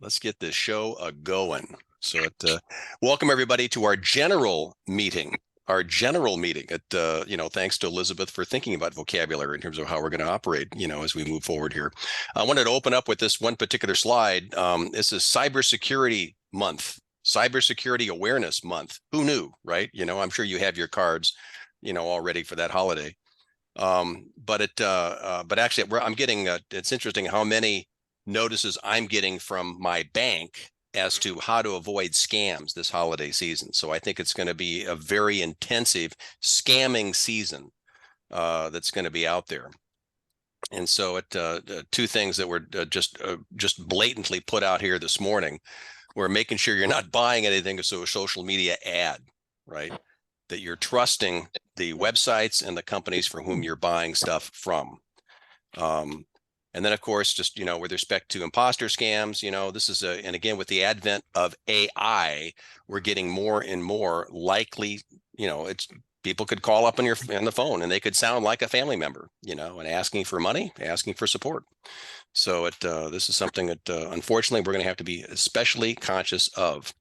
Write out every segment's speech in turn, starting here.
Let's get this show going. So, welcome everybody to our general meeting. Thanks to Elizabeth for thinking about vocabulary in terms of how we're going to operate, as we move forward here. I wanted to open up with this one particular slide. This is Cybersecurity Month, Cybersecurity Awareness Month. Who knew, right? I'm sure you have your cards, all ready for that holiday. But actually, I'm getting. It's interesting how many notices I'm getting from my bank as to how to avoid scams this holiday season. So I think it's going to be a very intensive scamming season that's going to be out there. And so two things that were just blatantly put out here this morning. We're making sure you're not buying anything so a social media ad, right? That you're trusting the websites and the companies for whom you're buying stuff from. And then, of course, just, with respect to imposter scams, this is and again, with the advent of AI, we're getting more and more likely, it's people could call up on the phone and they could sound like a family member, and asking for money, asking for support. So this is something that, unfortunately, we're going to have to be especially conscious of.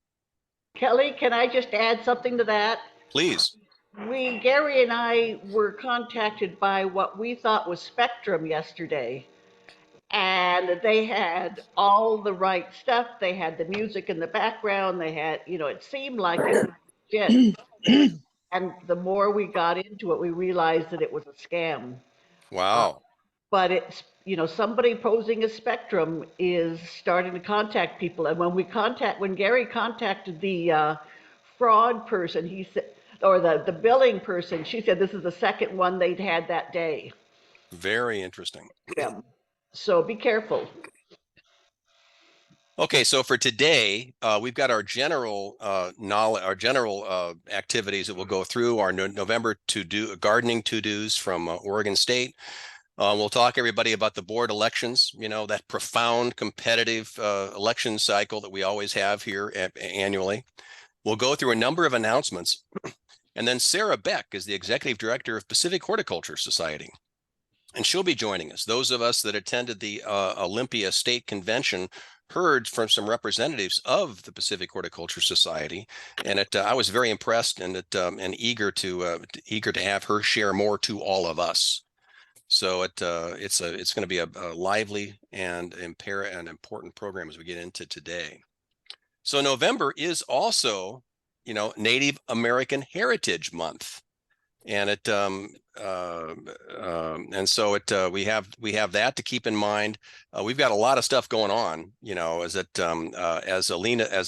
Kelly, can I just add something to that? Please. Gary and I were contacted by what we thought was Spectrum yesterday. And they had all the right stuff. They had the music in the background. They had, it seemed like it was legit. And the more we got into it, we realized that it was a scam. Wow. But it's, somebody posing as Spectrum is starting to contact people. And when Gary contacted the fraud person, he said, or the billing person, she said this is the second one they'd had that day. Very interesting. Yeah. So be careful. Okay, so for today, we've got our general activities that we'll go through. Our November gardening to-dos from Oregon State. We'll talk everybody about the board elections. That profound competitive election cycle that we always have here annually. We'll go through a number of announcements, and then Sarah Beck is the executive director of Pacific Horticulture Society. And she'll be joining us. Those of us that attended the Olympia State Convention heard from some representatives of the Pacific Horticulture Society, and I was very impressed and eager to have her share more to all of us. So it's going to be a lively and important program as we get into today. So November is also, Native American Heritage Month. And we have that to keep in mind. We've got a lot of stuff going on, as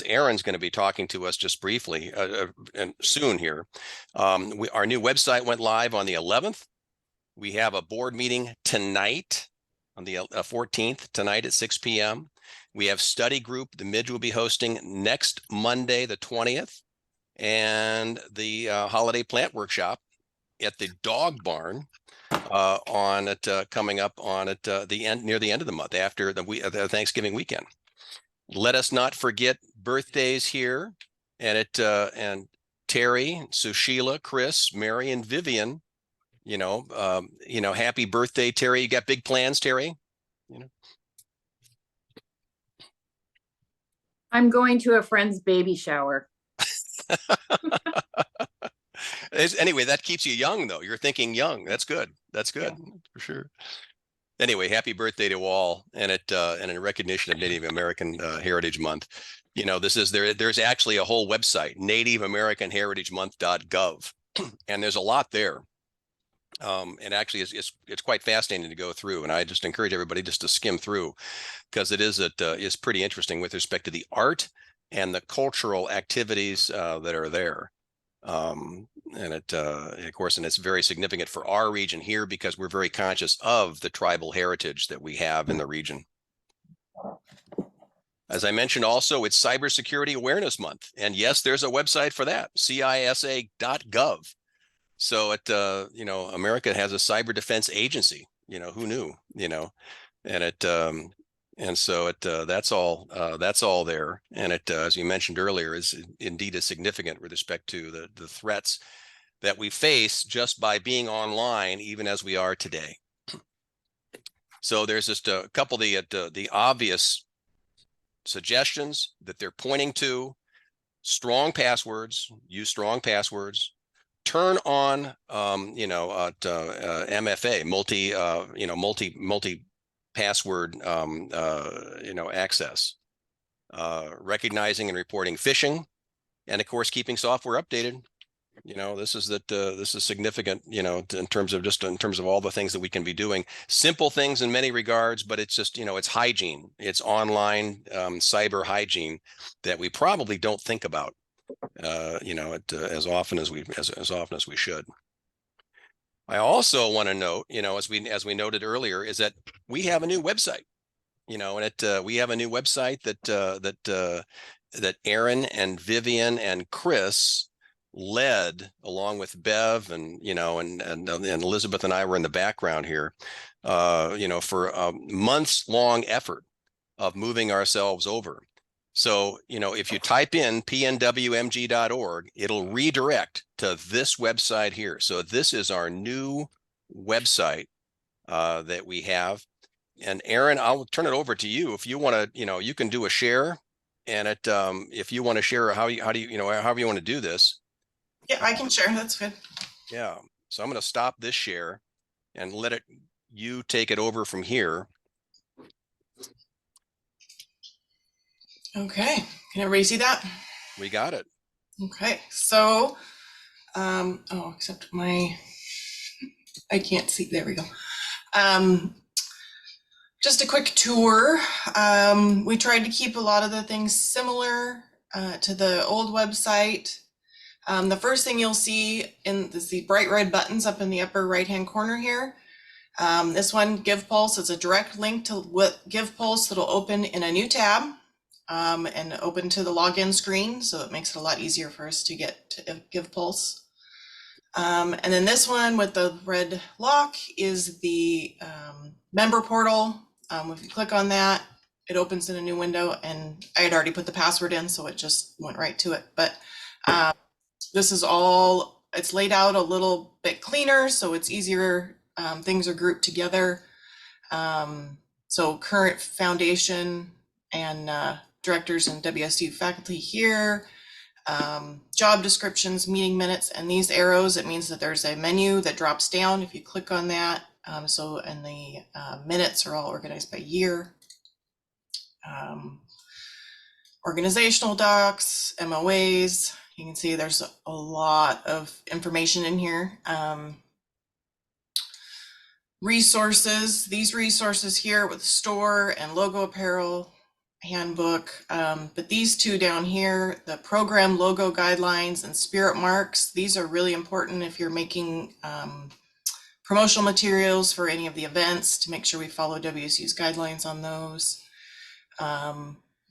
Erin's going to be talking to us just briefly and soon here. Our new website went live on the 11th. We have a board meeting tonight on the 14th, tonight at 6 p.m. We have study group the Midge will be hosting next Monday, the 20th, and the holiday plant workshop at the Dog Barn coming up on near the end of the month after the Thanksgiving weekend. Let us not forget birthdays here, and Terry, Sushila, Chris, Mary, and Vivian. Happy birthday, Terry. You got big plans, Terry? I'm going to a friend's baby shower. Anyway, that keeps you young, though. You're thinking young. That's good. That's good, yeah. For sure. Anyway, happy birthday to all, and in recognition of Native American Heritage Month. There's actually a whole website, nativeamericanheritagemonth.gov, and there's a lot there. And actually, it's quite fascinating to go through, and I just encourage everybody just to skim through, because it is pretty interesting with respect to the art and the cultural activities that are there. Of course, it's very significant for our region here because we're very conscious of the tribal heritage that we have in the region. As I mentioned, also, it's Cybersecurity Awareness Month. And yes, there's a website for that, CISA.gov. So America has a cyber defense agency, who knew, that's all there. And as you mentioned earlier, is indeed is significant with respect to the threats that we face just by being online, even as we are today. So there's just a couple of the obvious suggestions that they're pointing to, strong passwords, use strong passwords, turn on, MFA, multi password, access, recognizing and reporting phishing, and of course, keeping software updated. This is significant, in terms of all the things that we can be doing. Simple things in many regards, but it's just, it's hygiene. It's online cyber hygiene that we probably don't think about, as often as we should. I also want to note, as we noted earlier, is that we have a new website. We have a new website that Aaron and Vivian and Chris led, along with Bev and Elizabeth and I were in the background here, for a months long effort of moving ourselves over. So, if you type in PNWMG.org, it'll redirect to this website here. So this is our new website that we have. And Aaron, I'll turn it over to you. If you want to, you can do a share, and if you want to share however you want to do this. Yeah, I can share. That's good. Yeah. So I'm going to stop this share and let you take it over from here. Okay. Can everybody see that? We got it. Okay. So, except I can't see. There we go. Just a quick tour. We tried to keep a lot of the things similar to the old website. The first thing you'll see is the bright red buttons up in the upper right-hand corner here. This one, Give Pulse, is a direct link to what Give Pulse that'll open in a new tab and open to the login screen. So it makes it a lot easier for us to get to Give Pulse. And then this one with the red lock is the member portal. If you click on that, it opens in a new window, and I had already put the password in, so it just went right to it. But this is it's laid out a little bit cleaner, so it's easier. Things are grouped together. So current foundation and directors and WSU faculty here, job descriptions, meeting minutes, and these arrows, it means that there's a menu that drops down if you click on that. And the minutes are all organized by year. Organizational docs, MOAs. You can see there's a lot of information in here. Resources, these resources here with store and logo apparel handbook, but these two down here, the program logo guidelines and spirit marks, these are really important if you're making promotional materials for any of the events, to make sure we follow WSU's guidelines on those.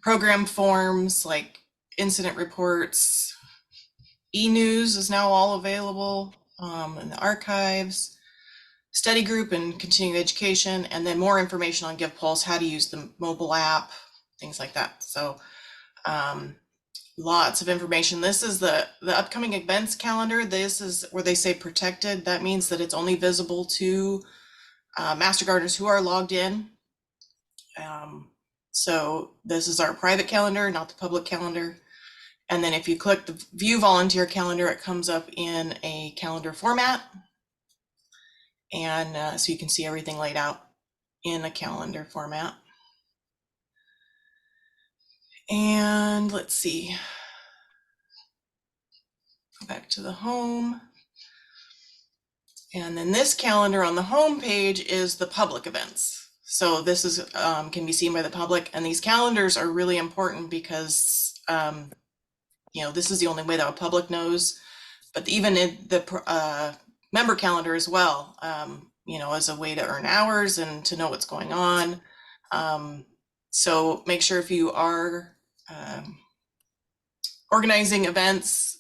Program forms like incident reports, e-news is now all available in the archives, study group and continuing education, and then more information on Give Pulse, how to use the mobile app, things like that. So lots of information. This is the upcoming events calendar. This is where they say protected. That means that it's only visible to Master Gardeners who are logged in. So this is our private calendar, not the public calendar. And then if you click the view volunteer calendar, it comes up in a calendar format. And so you can see everything laid out in a calendar format. And let's see, go back to the home. And then this calendar on the home page is the public events. So this is can be seen by the public, and these calendars are really important because this is the only way that the public knows. But even in the member calendar as well, as a way to earn hours and to know what's going on. So make sure if you are organizing events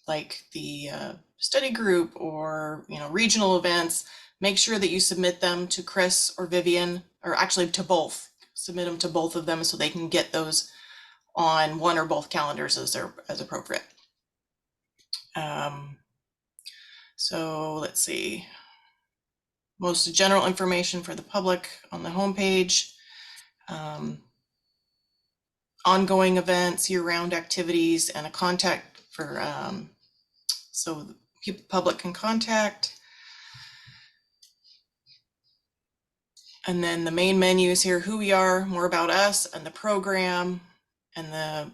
like the study group or regional events, make sure that you submit them to Chris or Vivian, or actually to both. Submit them to both of them so they can get those on one or both calendars as appropriate. So let's see. Most general information for the public on the homepage. ongoing events, year-round activities, and a contact for so people, public can contact. And then the main menu is here, who we are, more about us, and the program, and the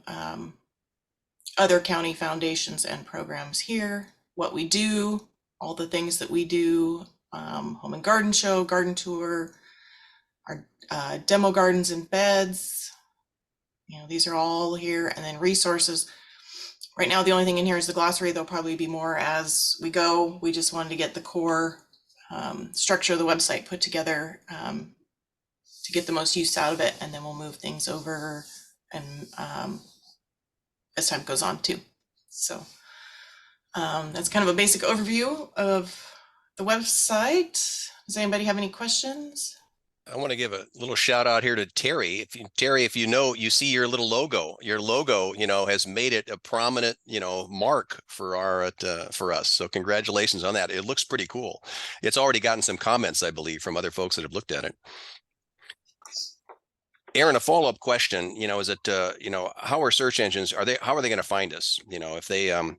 other county foundations and programs here, what we do, all the things that we do, home and garden show, garden tour, our demo gardens and beds. You know, these are all here, and then resources. Right now, the only thing in here is the glossary. There'll probably be more as we go. We just wanted to get the core structure of the website put together to get the most use out of it, and then we'll move things over and as time goes on too. So that's kind of a basic overview of the website. Does anybody have any questions? I want to give a little shout out here to Terry. Terry, if you know, you see your little logo. Your logo, you know, has made it a prominent, you know, mark for for us. So congratulations on that. It looks pretty cool. It's already gotten some comments, I believe, from other folks that have looked at it. Aaron, a follow-up question, you know, is it, you know, how are search engines, how are they going to find us? You know, if they, are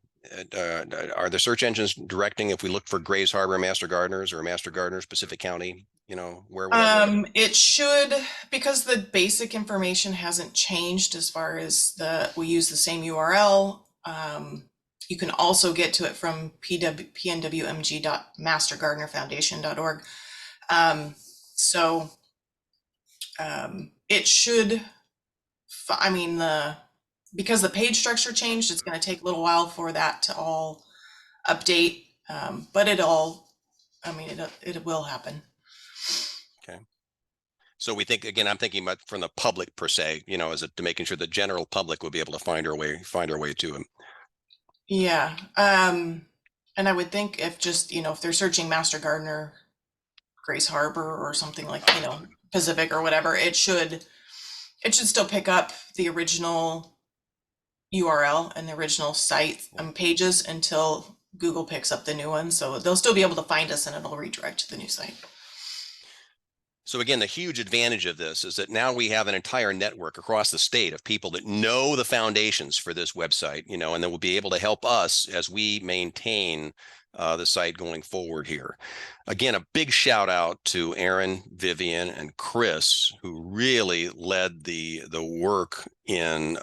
the search engines directing if we look for Grays Harbor Master Gardeners or Master Gardeners, Pacific County, you know, where would I look? It should, because the basic information hasn't changed as far as we use the same URL. You can also get to it from PNWMG.mastergardenerfoundation.org. It should, I mean, because the page structure changed, it's going to take a little while for that to all update, but it will happen. Okay. So we think, again, I'm thinking about from the public per se, you know, is it to making sure the general public will be able to find our way to him? Yeah. And I would think if just, you know, if they're searching Master Gardener, Grace Harbor or something like, you know, Pacific or whatever, it should still pick up the original URL and the original site pages until Google picks up the new one. So they'll still be able to find us and it'll redirect to the new site. So again, the huge advantage of this is that now we have an entire network across the state of people that know the foundations for this website, you know, and that will be able to help us as we maintain the site going forward here. Again, a big shout out to Aaron, Vivian, and Chris, who really led the work in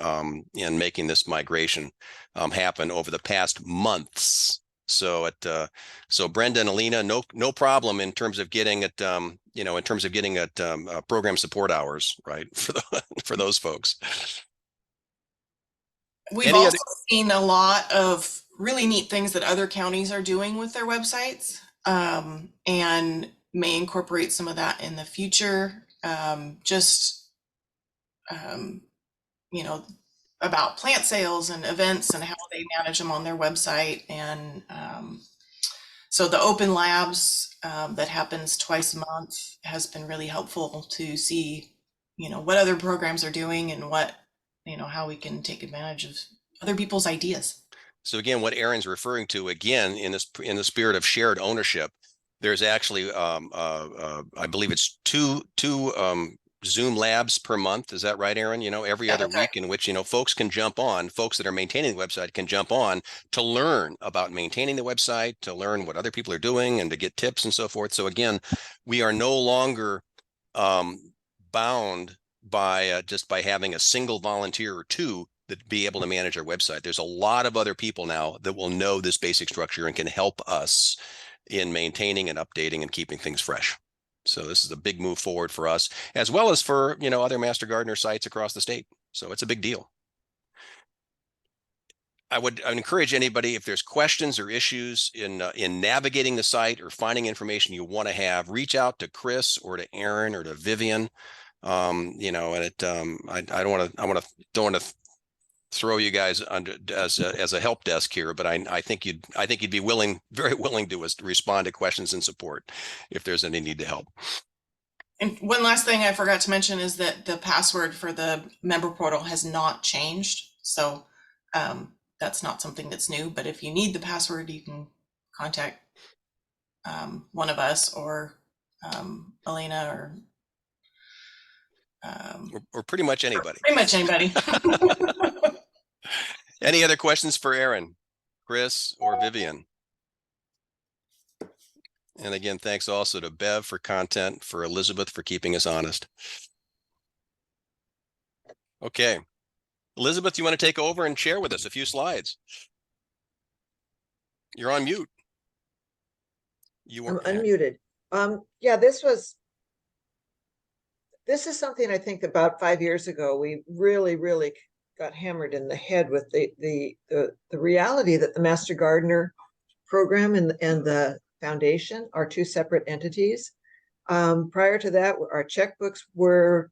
making this migration happen over the past months. So so Brenda and Alina, no problem in terms of getting it, you know, in terms of getting it program support hours, right, for those folks. We've also seen a lot of really neat things that other counties are doing with their websites, and may incorporate some of that in the future. You know, about plant sales and events and how they manage them on their website. And so the open labs that happens twice a month has been really helpful to see, you know, what other programs are doing and what, you know, how we can take advantage of other people's ideas. So again, what Aaron's referring to, again, in the spirit of shared ownership, there's actually, I believe it's two Zoom labs per month. Is that right, Aaron? You know, every other week in which, you know, folks that are maintaining the website can jump on to learn about maintaining the website, to learn what other people are doing and to get tips and so forth. So again, we are no longer bound by just by having a single volunteer or two that be able to manage our website. There's a lot of other people now that will know this basic structure and can help us in maintaining and updating and keeping things fresh. So this is a big move forward for us, as well as for, you know, other Master Gardener sites across the state. So it's a big deal. I would encourage anybody, if there's questions or issues in navigating the site or finding information you want to have, reach out to Chris or to Aaron or to Vivian. You know, and I don't want to throw you guys under as a help desk here, but I think you'd be very willing to respond to questions and support if there's any need to help. And one last thing I forgot to mention is that the password for the member portal has not changed. So that's not something that's new, but if you need the password, you can contact one of us or Elena or Or pretty much anybody. Pretty much anybody. Any other questions for Aaron, Chris, or Vivian? And again, thanks also to Bev for content, for Elizabeth for keeping us honest. Okay. Elizabeth, you want to take over and share with us a few slides? You're on mute. You I'm are unmuted. Yeah, this is something I think about 5 years ago. We really got hammered in the head with the reality that the Master Gardener program and the foundation are two separate entities. Prior to that, our checkbooks were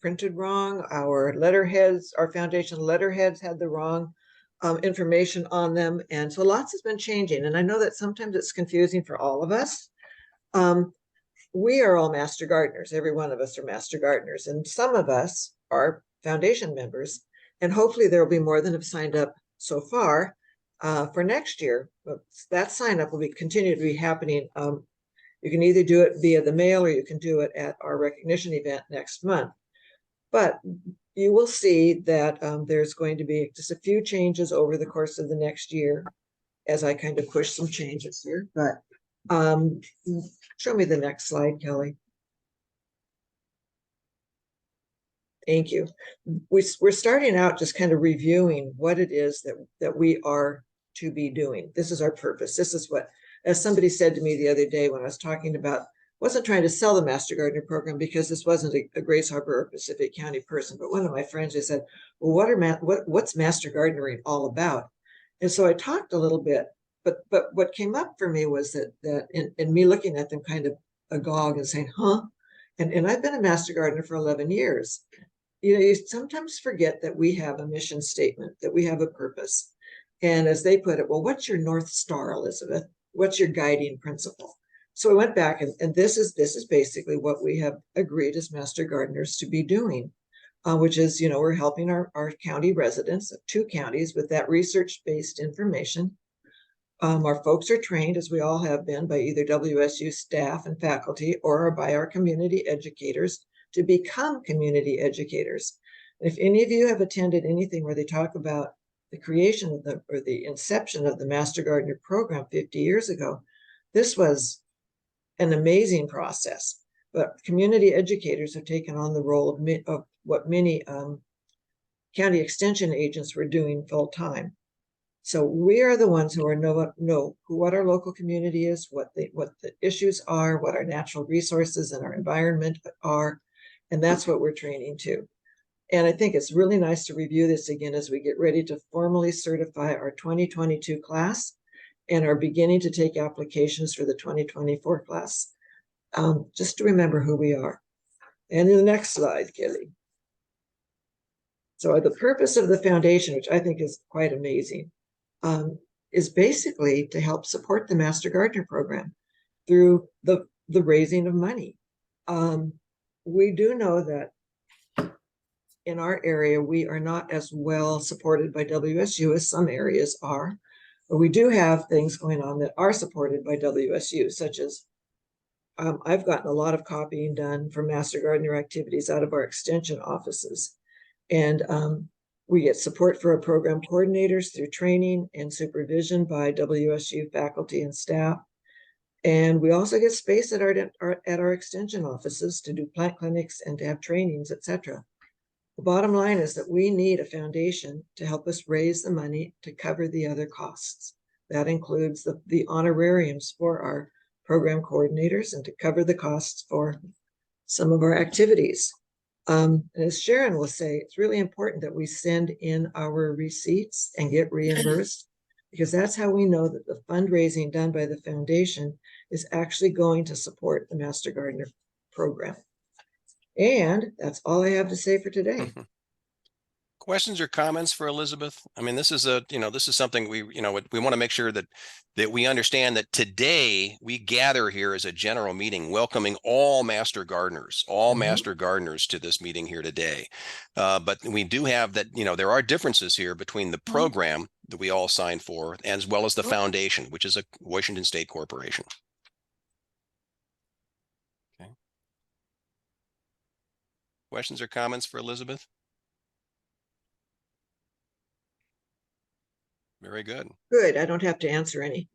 printed wrong. Our letterheads, our foundation letterheads had the wrong information on them. And so lots has been changing. And I know that sometimes it's confusing for all of us. We are all Master Gardeners. Every one of us are Master Gardeners. And some of us are foundation members. And hopefully there will be more than have signed up so far for next year. But that sign up will continue to be happening. You can either do it via the mail or you can do it at our recognition event next month. But you will see that there's going to be just a few changes over the course of the next year as I kind of push some changes here. But show me the next slide, Kelly. Thank you. We're starting out just kind of reviewing what it is that we are to be doing. This is our purpose. This is what, as somebody said to me the other day when I was talking about, wasn't trying to sell the Master Gardener program because this wasn't a Grace Harbor or Pacific County person, but one of my friends just said, well, what's Master Gardening all about? And so I talked a little bit, but what came up for me was that in me looking at them kind of agog and saying, huh? And I've been a Master Gardener for 11 years. You know, you sometimes forget that we have a mission statement, that we have a purpose. And as they put it, well, what's your North Star, Elizabeth? What's your guiding principle? So I went back and this is basically what we have agreed as Master Gardeners to be doing, which is, you know, we're helping our county residents of 2 counties with that research-based information. Our folks are trained, as we all have been, by either WSU staff and faculty or by our community educators to become community educators. If any of you have attended anything where they talk about the creation of the inception of the Master Gardener program 50 years ago, this was an amazing process. But community educators have taken on the role of what many county extension agents were doing full time. So we are the ones who know what our local community is, what the issues are, what our natural resources and our environment are, and that's what we're training to. And I think it's really nice to review this again as we get ready to formally certify our 2022 class and are beginning to take applications for the 2024 class. Just to remember who we are. And in the next slide, Kelly. So the purpose of the foundation, which I think is quite amazing, is basically to help support the Master Gardener program through the raising of money. We do know that in our area, we are not as well supported by WSU as some areas are, but we do have things going on that are supported by WSU, such as I've gotten a lot of copying done for Master Gardener activities out of our extension offices. And we get support for our program coordinators through training and supervision by WSU faculty and staff. And we also get space at our extension offices to do plant clinics and to have trainings, etc. The bottom line is that we need a foundation to help us raise the money to cover the other costs. That includes the honorariums for our program coordinators and to cover the costs for some of our activities. And as Sharon will say, it's really important that we send in our receipts and get reimbursed, because that's how we know that the fundraising done by the foundation is actually going to support the Master Gardener program. And that's all I have to say for today. Questions or comments for Elizabeth? I mean, this is something we want to make sure that we understand that today we gather here as a general meeting, welcoming all Master Gardeners, Master Gardeners to this meeting here today. But we do have that, there are differences here between the program that we all signed for, as well as the foundation, which is a Washington State corporation. questions or comments for Elizabeth? Very good. Good. I don't have to answer any.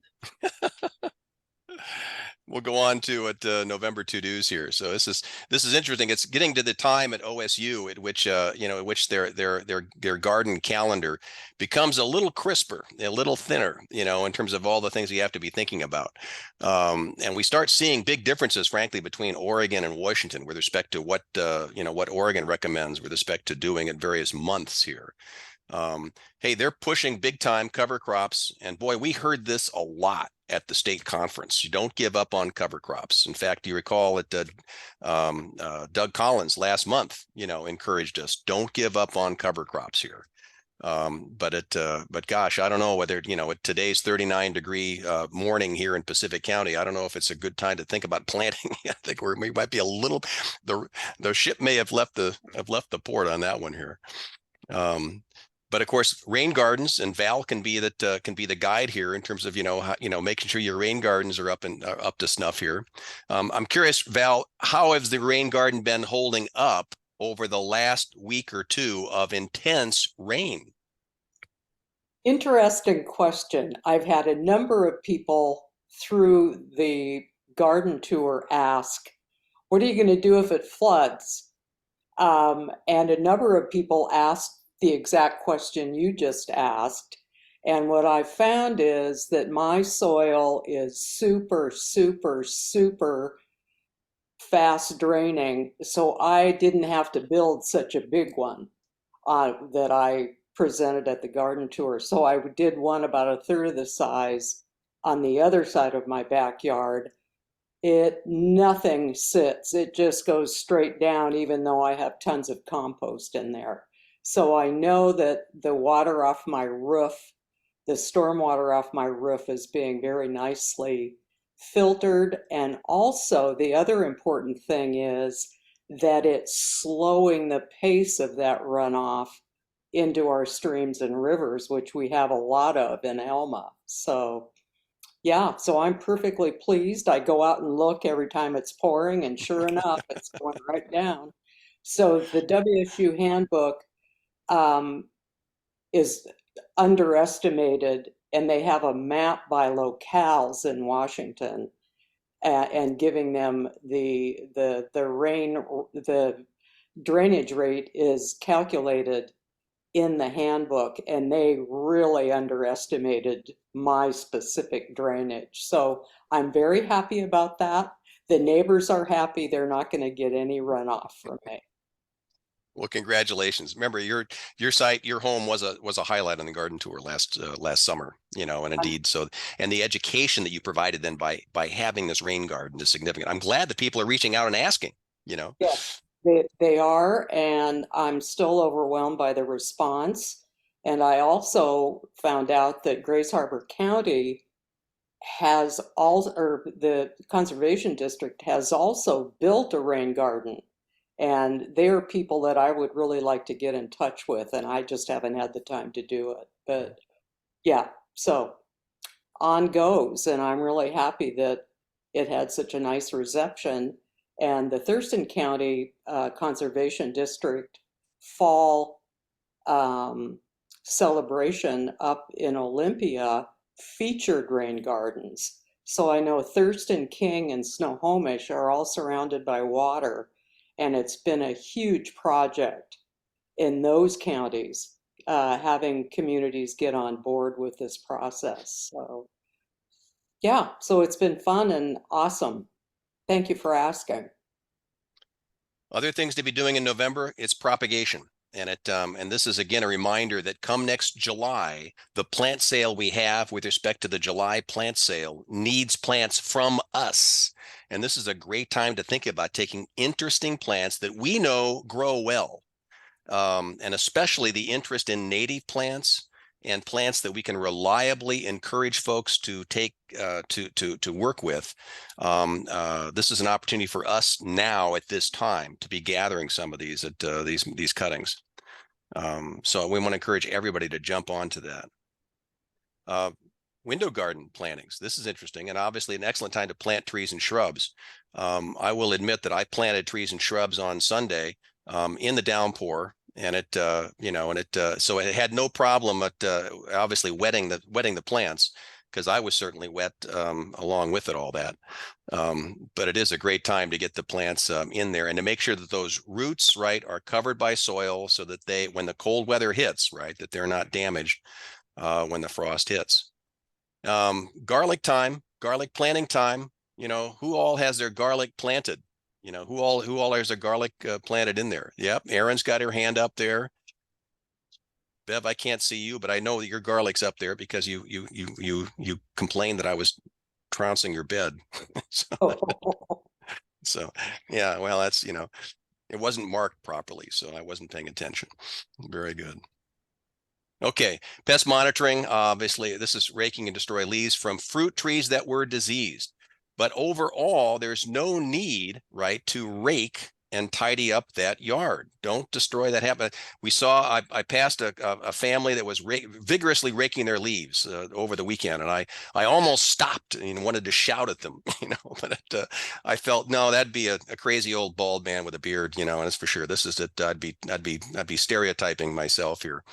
We'll go on to what November to-dos here. So this is interesting. It's getting to the time at OSU at which at which their garden calendar becomes a little crisper, a little thinner, in terms of all the things you have to be thinking about. And we start seeing big differences, frankly, between Oregon and Washington with respect to what what Oregon recommends with respect to doing at various months here. Hey, they're pushing big time cover crops. And boy, we heard this a lot at the state conference. You don't give up on cover crops. In fact, you recall that Doug Collins last month, encouraged us, don't give up on cover crops here. But gosh, I don't know whether, at today's 39-degree morning here in Pacific County, I don't know if it's a good time to think about planting. I think we might be a little, the ship may have left the port on that one here. But of course, rain gardens, and Val can be the guide here in terms of making sure your rain gardens are up to snuff here. I'm curious, Val, how has the rain garden been holding up over the last week or two of intense rain? Interesting question. I've had a number of people through the garden tour ask, "What are you going to do if it floods?" And a number of people asked the exact question you just asked. And what I found is that my soil is super, super, super fast draining. So I didn't have to build such a big one that I presented at the garden tour. So I did one about a third of the size on the other side of my backyard. Nothing sits. It just goes straight down, even though I have tons of compost in there. So I know that the water off my roof, the stormwater off my roof, is being very nicely filtered. And also the other important thing is that it's slowing the pace of that runoff into our streams and rivers, which we have a lot of in Elma. So yeah, so I'm perfectly pleased. I go out and look every time it's pouring, and sure enough, it's going right down. So the WSU handbook is underestimated, and they have a map by locales in Washington, and giving them the drainage rate is calculated in the handbook, and they really underestimated my specific drainage. So I'm very happy about that. The neighbors are happy. They're not going to get any runoff from me. Well, congratulations. Remember, your site, your home was a highlight on the garden tour last summer, and indeed, so, and the education that you provided then by having this rain garden is significant. I'm glad that people are reaching out and asking, Yes, they are, and I'm still overwhelmed by the response. And I also found out that Grace Harbor County has or the Conservation District has also built a rain garden. And they are people that I would really like to get in touch with, and I just haven't had the time to do it. But yeah, so on goes, and I'm really happy that it had such a nice reception. And the Thurston County Conservation District fall celebration up in Olympia featured rain gardens. So I know Thurston, King, and Snohomish are all surrounded by water. And it's been a huge project in those counties, having communities get on board with this process. So yeah, so it's been fun and awesome. Thank you for asking. Other things to be doing in November, it's propagation. And this is again a reminder that come next July, the plant sale we have with respect to the July plant sale needs plants from us. And this is a great time to think about taking interesting plants that we know grow well, and especially the interest in native plants and plants that we can reliably encourage folks to take to work with. This is an opportunity for us now at this time to be gathering some of these at these cuttings. So we want to encourage everybody to jump onto that. Window garden plantings. This is interesting, and obviously an excellent time to plant trees and shrubs. I will admit that I planted trees and shrubs on Sunday in the downpour. And it, so it had no problem at obviously wetting the plants, because I was certainly wet along with it, all that. But it is a great time to get the plants in there and to make sure that those roots, right, are covered by soil so that they, when the cold weather hits, right, that they're not damaged when the frost hits. Garlic time, garlic planting time. Who all has their garlic planted? Who all has their garlic planted in there? Yep, Erin's got her hand up there. Bev, I can't see you, but I know that your garlic's up there because you complained that I was trouncing your bed. so yeah, well, that's it wasn't marked properly, so I wasn't paying attention. Very good. Okay, pest monitoring. Obviously, this is raking and destroy leaves from fruit trees that were diseased. But overall, there's no need, right, to rake and tidy up that yard. Don't destroy that habit. We saw, I passed a family that was vigorously raking their leaves over the weekend, and I almost stopped and wanted to shout at them, but I felt, no, that'd be a crazy old bald man with a beard, and it's for sure. This is that I'd be stereotyping myself here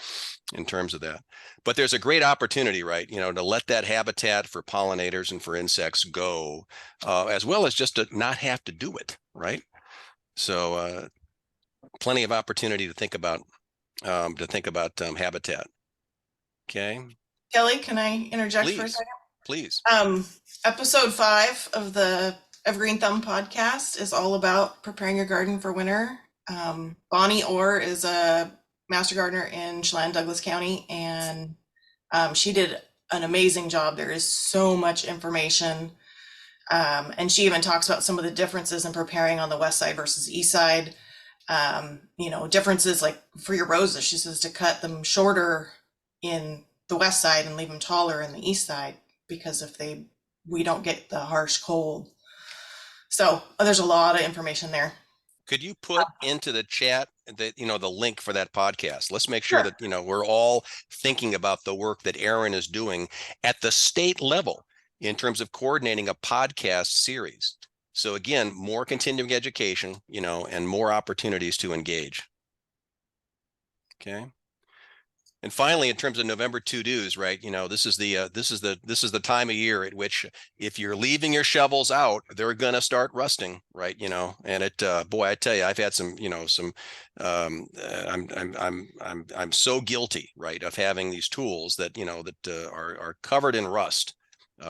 in terms of that. But there's a great opportunity, right, to let that habitat for pollinators and for insects go, as well as just to not have to do it, right? So plenty of opportunity to think about habitat. Okay. Kelly, can I interject for a Please, second? please. Episode 5 of the Evergreen Thumb podcast is all about preparing your garden for winter. Bonnie Orr is a master gardener in Chelan, Douglas County, and she did an amazing job. There is so much information. And she even talks about some of the differences in preparing on the west side versus east side. Differences like for your roses, she says to cut them shorter in the west side and leave them taller in the east side, because we don't get the harsh cold. So there's a lot of information there. Could you put into the chat that, the link for that podcast? Let's make sure that, we're all thinking about the work that Erin is doing at the state level in terms of coordinating a podcast series. So again, more continuing education, and more opportunities to engage. Okay. And finally, in terms of November to-dos, right? This is the time of year at which, if you're leaving your shovels out, they're gonna start rusting, right? And it, boy, I tell you, I've had some, I'm so guilty, right, of having these tools that are covered in rust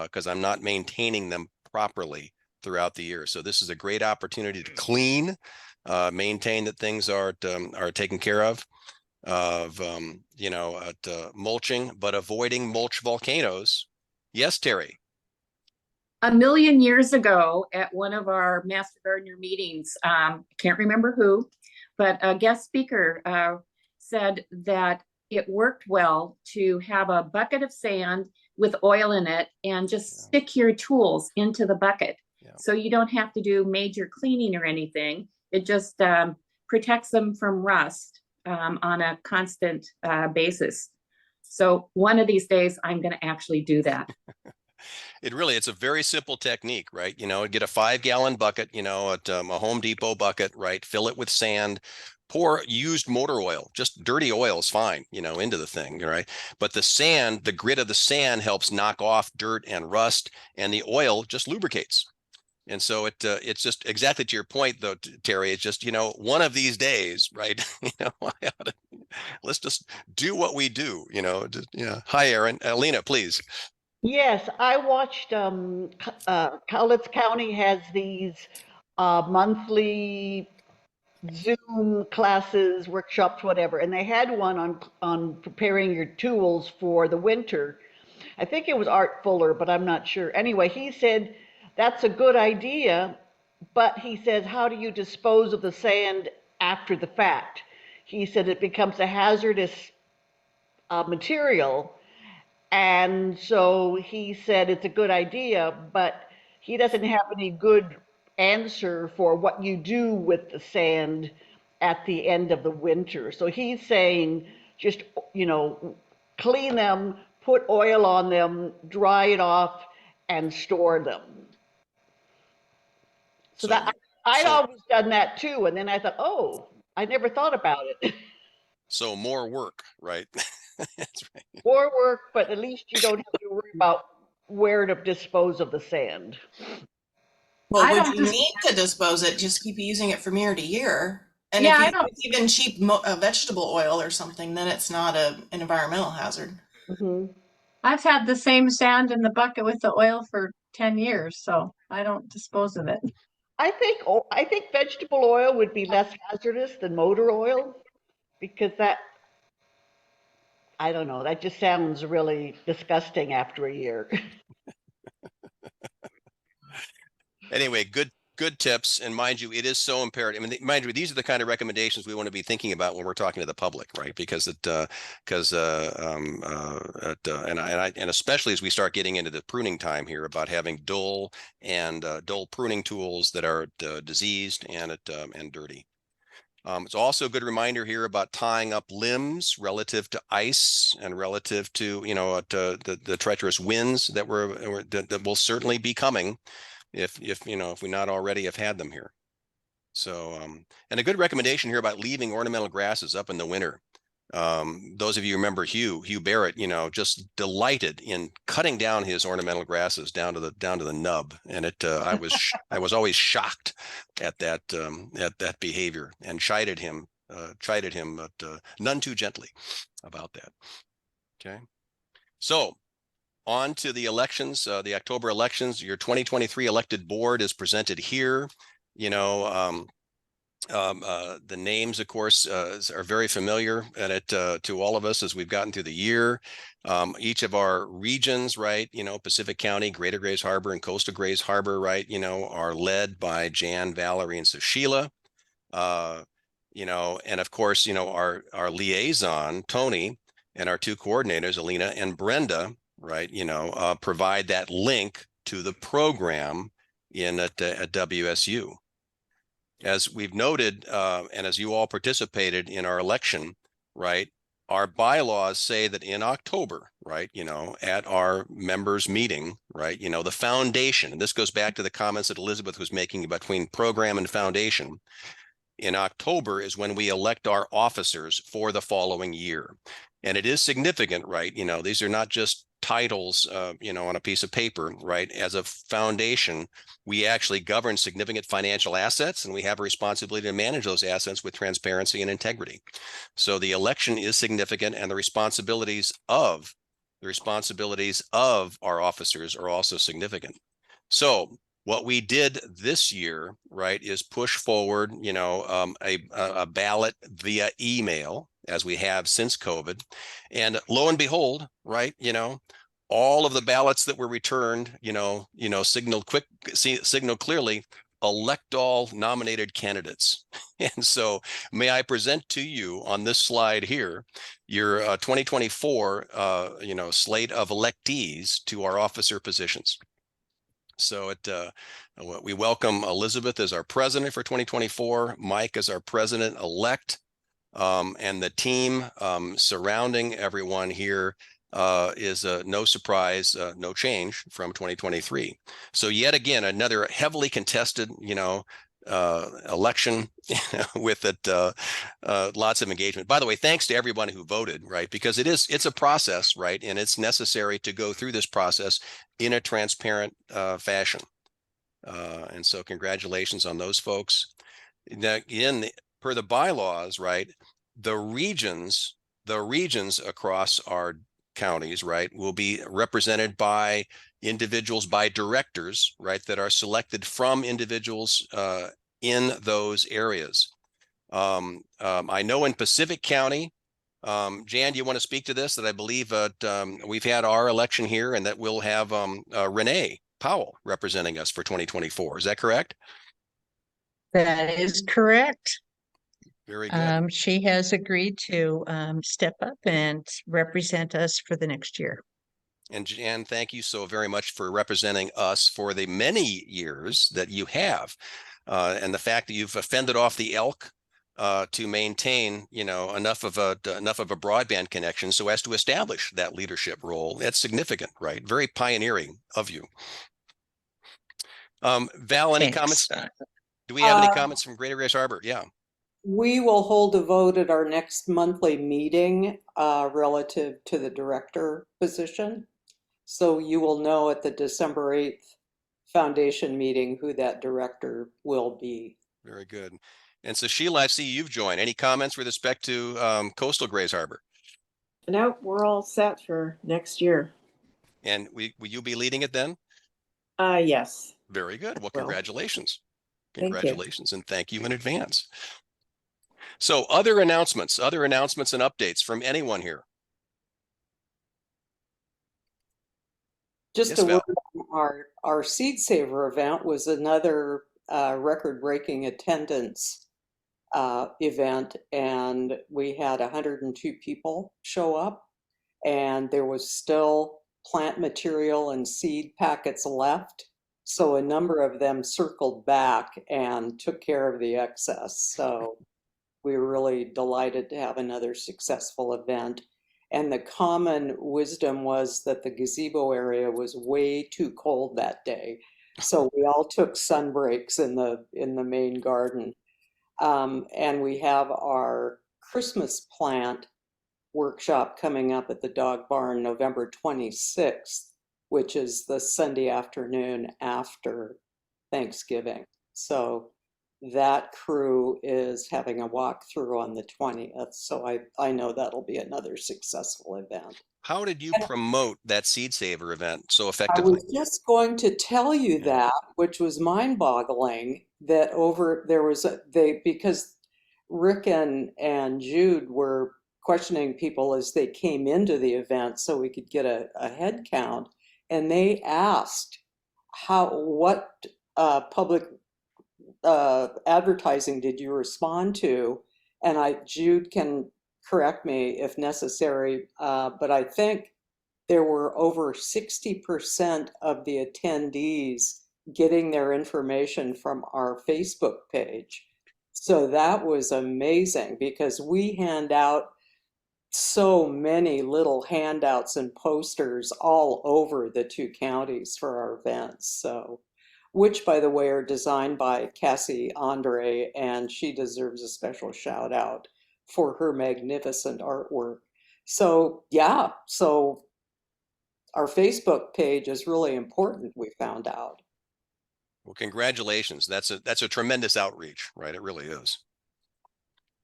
because I'm not maintaining them properly throughout the year. So this is a great opportunity to clean, maintain that things are taken care of mulching, but avoiding mulch volcanoes. Yes, Terry. A million years ago at one of our Master Gardener meetings, can't remember who, but a guest speaker said that it worked well to have a bucket of sand with oil in it and just stick your tools into the bucket. Yeah. So you don't have to do major cleaning or anything. It just protects them from rust on a constant basis. So one of these days, I'm going to actually do that. It's a very simple technique, right? Get a 5-gallon bucket, at a Home Depot bucket, right? Fill it with sand, pour used motor oil, just dirty oil is fine, into the thing, right? But the sand, the grit of the sand helps knock off dirt and rust, and the oil just lubricates. And so it's just exactly to your point, though, Terry. It's just, one of these days, right? Let's just do what we do, Hi, Erin. Lena, please. Yes, I watched Cowlitz County has these monthly Zoom classes, workshops, whatever, and they had one on preparing your tools for the winter. I think it was Art Fuller, but I'm not sure. Anyway, he said that's a good idea, but he says, how do you dispose of the sand after the fact? He said it becomes a hazardous material. And so he said it's a good idea, but he doesn't have any good answer for what you do with the sand at the end of the winter. So he's saying just, clean them, put oil on them, dry it off, and store them. So that I'd always done that too. And then I thought, oh, I never thought about it. So more work, right? That's right. More work, but at least you don't have to worry about where to dispose of the sand. Well, I would don't you just, need to dispose it? Just keep using it from year to year. And yeah, if you I don't, use even cheap vegetable oil or something, then it's not an environmental hazard. Mhm. I've had the same sand in the bucket with the oil for 10 years, so I don't dispose of it. I think vegetable oil would be less hazardous than motor oil because that I don't know, that just sounds really disgusting after a year. Anyway, good tips. And mind you, it is so imperative. I mean, mind you, these are the kind of recommendations we want to be thinking about when we're talking to the public, right? Because and especially as we start getting into the pruning time here about having dull pruning tools that are diseased and dirty. It's also a good reminder here about tying up limbs relative to ice and relative to, to the treacherous winds that that will certainly be coming if we not already have had them here. So, and a good recommendation here about leaving ornamental grasses up in the winter. Those of you remember Hugh Barrett, just delighted in cutting down his ornamental grasses down to the nub, and I was always shocked at that behavior and chided him, but none too gently about that. Okay, so on to the elections, the October elections. Your 2023 elected board is presented here. The names, of course, are very familiar and to all of us as we've gotten through the year. Each of our regions, right, Pacific County, Greater Grays Harbor, and Coastal Grays Harbor, right, are led by Jan, Valerie, and Sushila. And of course, our liaison, Tony, and our two coordinators, Alina and Brenda, right, provide that link to the program at WSU. As we've noted, and as you all participated in our election, right, our bylaws say that in October, right, at our members meeting, right, the foundation, and this goes back to the comments that Elizabeth was making between program and foundation. In October is when we elect our officers for the following year. And it is significant, right? These are not just titles, on a piece of paper, right? As a foundation, we actually govern significant financial assets, and we have a responsibility to manage those assets with transparency and integrity. So the election is significant, and the responsibilities of our officers are also significant. So what we did this year, right, is push forward, a ballot via email, as we have since COVID. And lo and behold, right, all of the ballots that were returned, signaled clearly, elect all nominated candidates. And so may I present to you on this slide here, your 2024, slate of electees to our officer positions. So we welcome Elizabeth as our president for 2024, Mike as our president-elect, and the team surrounding everyone here is no surprise, no change from 2023. So yet again, another heavily contested, election with lots of engagement. By the way, thanks to everyone who voted, right? Because it's a process, right? And it's necessary to go through this process in a transparent fashion. And so congratulations on those folks. Now, again, per the bylaws, right, the regions across our counties, right, will be represented by individuals, by directors, right, that are selected from individuals in those areas. I know in Pacific County, Jan, do you want to speak to this? That I believe we've had our election here, and that we'll have Renee Powell representing us for 2024. Is that correct? That is correct. Very good. She has agreed to step up and represent us for the next year. And Jan, thank you so very much for representing us for the many years that you have, and the fact that you've fended off the elk to maintain, enough of a broadband connection so as to establish that leadership role. That's significant, right? Very pioneering of you. Val, any Thanks. comments? Do we have any comments from Greater Grays Harbor? Yeah. We will hold a vote at our next monthly meeting relative to the director position. So you will know at the December 8th foundation meeting who that director will be. Very good. And so Sheila, I see you've joined. Any comments with respect to coastal Grays Harbor? No, we're all set for next year. And will you be leading it then? Yes. Very good. Well, Well, congratulations. thank you. Congratulations, and thank you in advance. So other announcements and updates from anyone here? Just Yes, a Val. word on our Seed Saver event was another record-breaking attendance event, and we had 102 people show up, and there was still plant material and seed packets left. So a number of them circled back and took care of the excess. So we were really delighted to have another successful event. And the common wisdom was that the gazebo area was way too cold that day. So we all took sun breaks in the main garden. And we have our Christmas plant workshop coming up at the Dog Barn November 26th, which is the Sunday afternoon after Thanksgiving. So that crew is having a walkthrough on the 20th. So I know that'll be another successful event. How did you promote that Seed Saver event so I effectively? was just going to tell you that, which was mind-boggling, that because Rick and Jude were questioning people as they came into the event so we could get a head count, and they asked what public advertising did you respond to? And Jude can correct me if necessary, but I think there were over 60% of the attendees getting their information from our Facebook page. So that was amazing because we hand out so many little handouts and posters all over the two counties for our events. So, which by the way are designed by Cassie Andre, and she deserves a special shout out for her magnificent artwork. So yeah, so our Facebook page is really important, we found out. Well, congratulations. That's a tremendous outreach, right? It really is.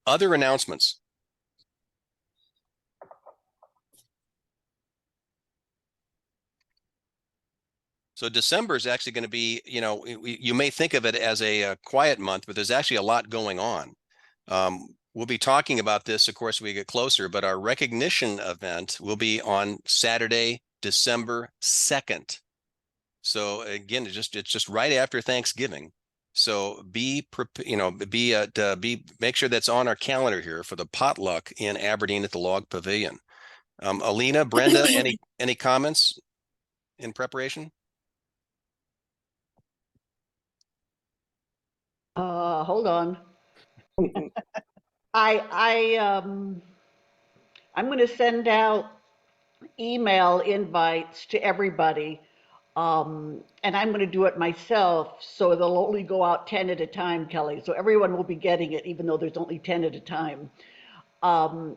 Other announcements. So December is actually going to be, you may think of it as a quiet month, but there's actually a lot going on. We'll be talking about this, of course, as we get closer, but our recognition event will be on Saturday, December 2nd. So again, it's just right after Thanksgiving. So make sure that's on our calendar here for the potluck in Aberdeen at the Log Pavilion. Alina, Brenda, any comments in preparation? Hold on. I'm going to send out email invites to everybody. And I'm going to do it myself, so they'll only go out 10 at a time, Kelly. So everyone will be getting it, even though there's only 10 at a time. But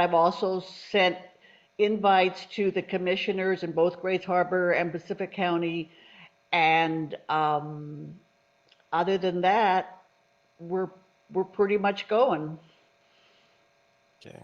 I've also sent invites to the commissioners in both Grays Harbor and Pacific County. And other than that, we're pretty much going. Okay.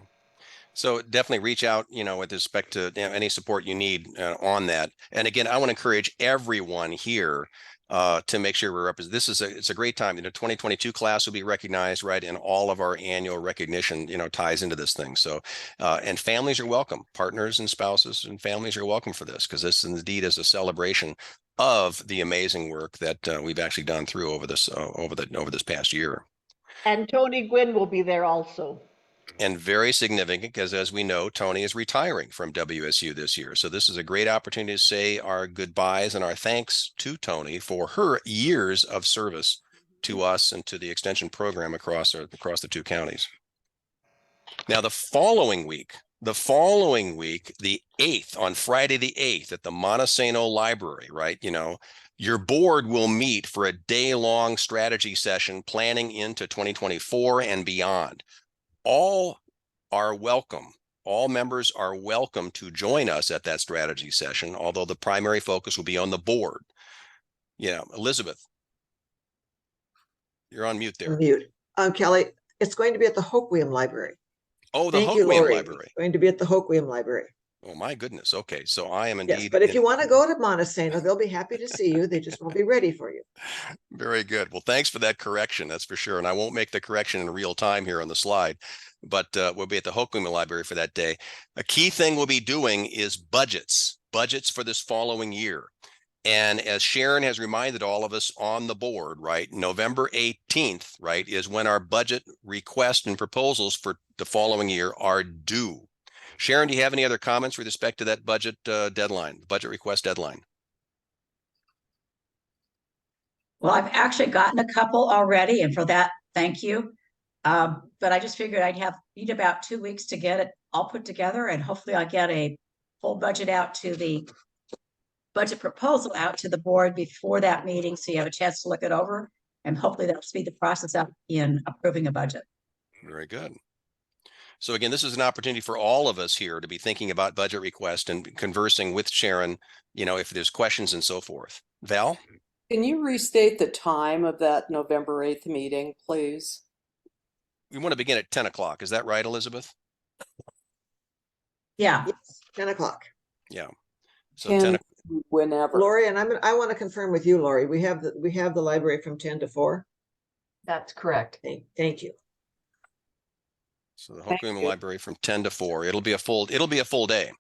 So definitely reach out, with respect to any support you need on that. And again, I want to encourage everyone here to make sure we're represented. It's a great time. 2022 class will be recognized, right? And all of our annual recognition, ties into this thing. So, and families are welcome. Partners and spouses and families are welcome for this, because this indeed is a celebration of the amazing work that we've actually done through over this past year. And Tony Gwynn will be there also. And very significant because, as we know, Tony is retiring from WSU this year. So this is a great opportunity to say our goodbyes and our thanks to Tony for her years of service to us and to the extension program across the two counties. Now, the following week, the 8th, on Friday the 8th at the Montesano Library, right? Your board will meet for a day-long strategy session planning into 2024 and beyond. All are welcome. All members are welcome to join us at that strategy session, although the primary focus will be on the board. Yeah, Elizabeth, you're on mute there. Mute. Kelly, it's going to be at the Hoquiam Library. Oh, the Thank you, Hoquiam Lori. Library. It's going to be at the Hoquiam Library. Oh, my goodness. Okay, so I am Yes, indeed. but if you want to go to Montesano, they'll be happy to see you. They just won't be ready for you. Very good. Well, thanks for that correction. That's for sure. And I won't make the correction in real time here on the slide, but we'll be at the Hoquiam Library for that day. A key thing we'll be doing is budgets for this following year. And as Sharon has reminded all of us on the board, right, November 18th, right, is when our budget requests and proposals for the following year are due. Sharon, do you have any other comments with respect to that budget deadline, budget request deadline? Well, I've actually gotten a couple already, and for that, thank you. But I just figured need about 2 weeks to get it all put together, and hopefully I'll get a full budget budget proposal out to the board before that meeting, so you have a chance to look it over, and hopefully that'll speed the process up in approving a budget. Very good. So again, this is an opportunity for all of us here to be thinking about budget request and conversing with Sharon, if there's questions and so forth. Val? Can you restate the time of that November 8th meeting, please? We want to begin at 10 o'clock. Is that right, Elizabeth? Yeah. Yes, 10 o'clock. Yeah. So 10 whenever. Lori, and I want to confirm with you, Lori, we have the library from 10 to 4. That's correct. Thank you. So the Hoquiam Library from 10 to 4. It'll be a full day.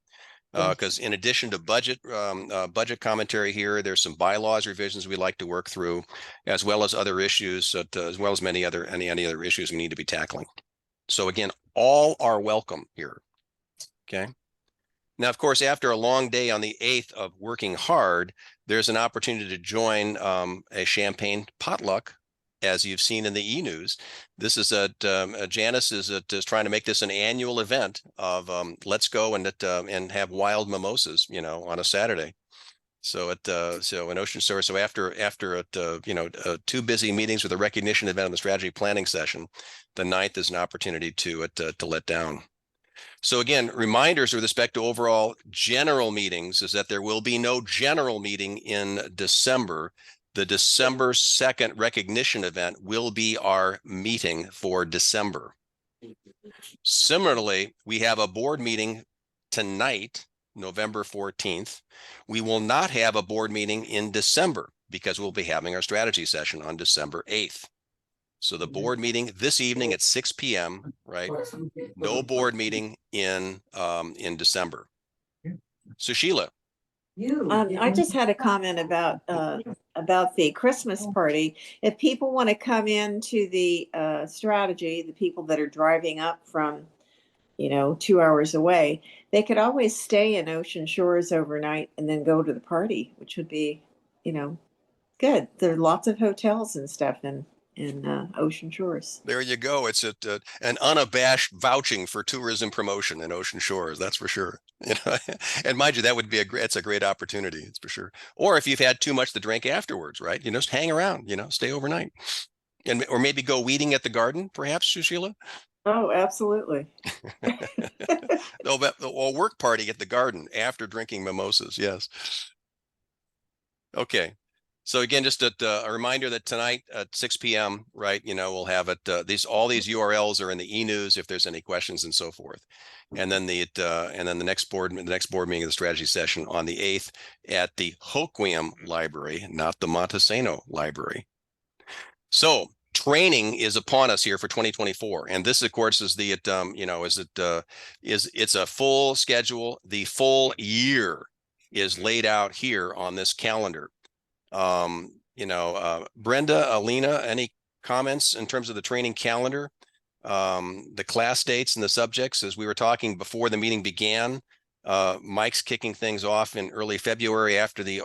Because in addition to budget commentary here, there's some bylaws revisions we'd like to work through, as well as other issues, as well as any other issues we need to be tackling. So again, all are welcome here. Okay. Now, of course, after a long day on the 8th of working hard, there's an opportunity to join a champagne potluck, as you've seen in the e-news. This is Janice is trying to make this an annual event of let's go and have wild mimosas, on a Saturday. So in Ocean Shores, so after 2 busy meetings with a recognition event and the strategy planning session, the 9th is an opportunity to let down. So again, reminders with respect to overall general meetings is that there will be no general meeting in December. The December 2nd recognition event will be our meeting for December. Similarly, we have a board meeting tonight, November 14th. We will not have a board meeting in December because we'll be having our strategy session on December 8th. So the board meeting this evening at 6 p.m., right? No board meeting in December. So Sheila. I just had a comment about the Christmas party. If people want to come into the strategy, the people that are driving up from, 2 hours away, they could always stay in Ocean Shores overnight and then go to the party, which would be, good. There are lots of hotels and stuff in Ocean Shores. There you go. It's an unabashed vouching for tourism promotion in Ocean Shores. That's for sure. And mind you, that would be it's a great opportunity. It's for sure. Or if you've had too much to drink afterwards, right? Just hang around, stay overnight, or maybe go weeding at the garden, perhaps, Sheila. Oh, absolutely. A work party at the garden after drinking mimosas. Yes. Okay. So again, just a reminder that tonight at 6 p.m., right, we'll have it. All these URLs are in the e-news if there's any questions and so forth. And then the next board meeting of the strategy session on the 8th at the Hoquiam Library, not the Montesano Library. So training is upon us here for 2024, and this, of course, is it's a full schedule. The full year is laid out here on this calendar. Brenda, Alina, any comments in terms of the training calendar, the class dates and the subjects? As we were talking before the meeting began, Mike's kicking things off in early February after the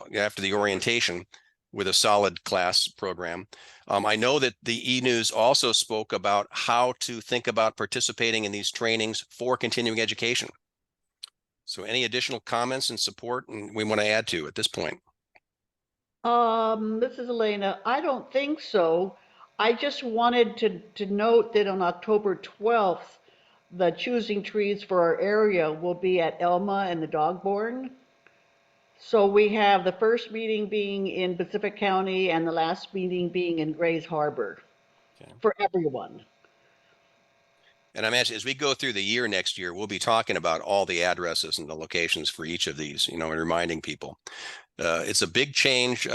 orientation with a solid class program. I know that the e-news also spoke about how to think about participating in these trainings for continuing education. So any additional comments and support we want to add to at this point? This is Elena. I don't think so. I just wanted to note that on October 12th, the choosing trees for our area will be at Elma and the Dogborn. So we have the first meeting being in Pacific County and the last meeting being in Grays Harbor Okay. for everyone. And I imagine as we go through the year next year, we'll be talking about all the addresses and the locations for each of these, you know, and reminding people. It's a big change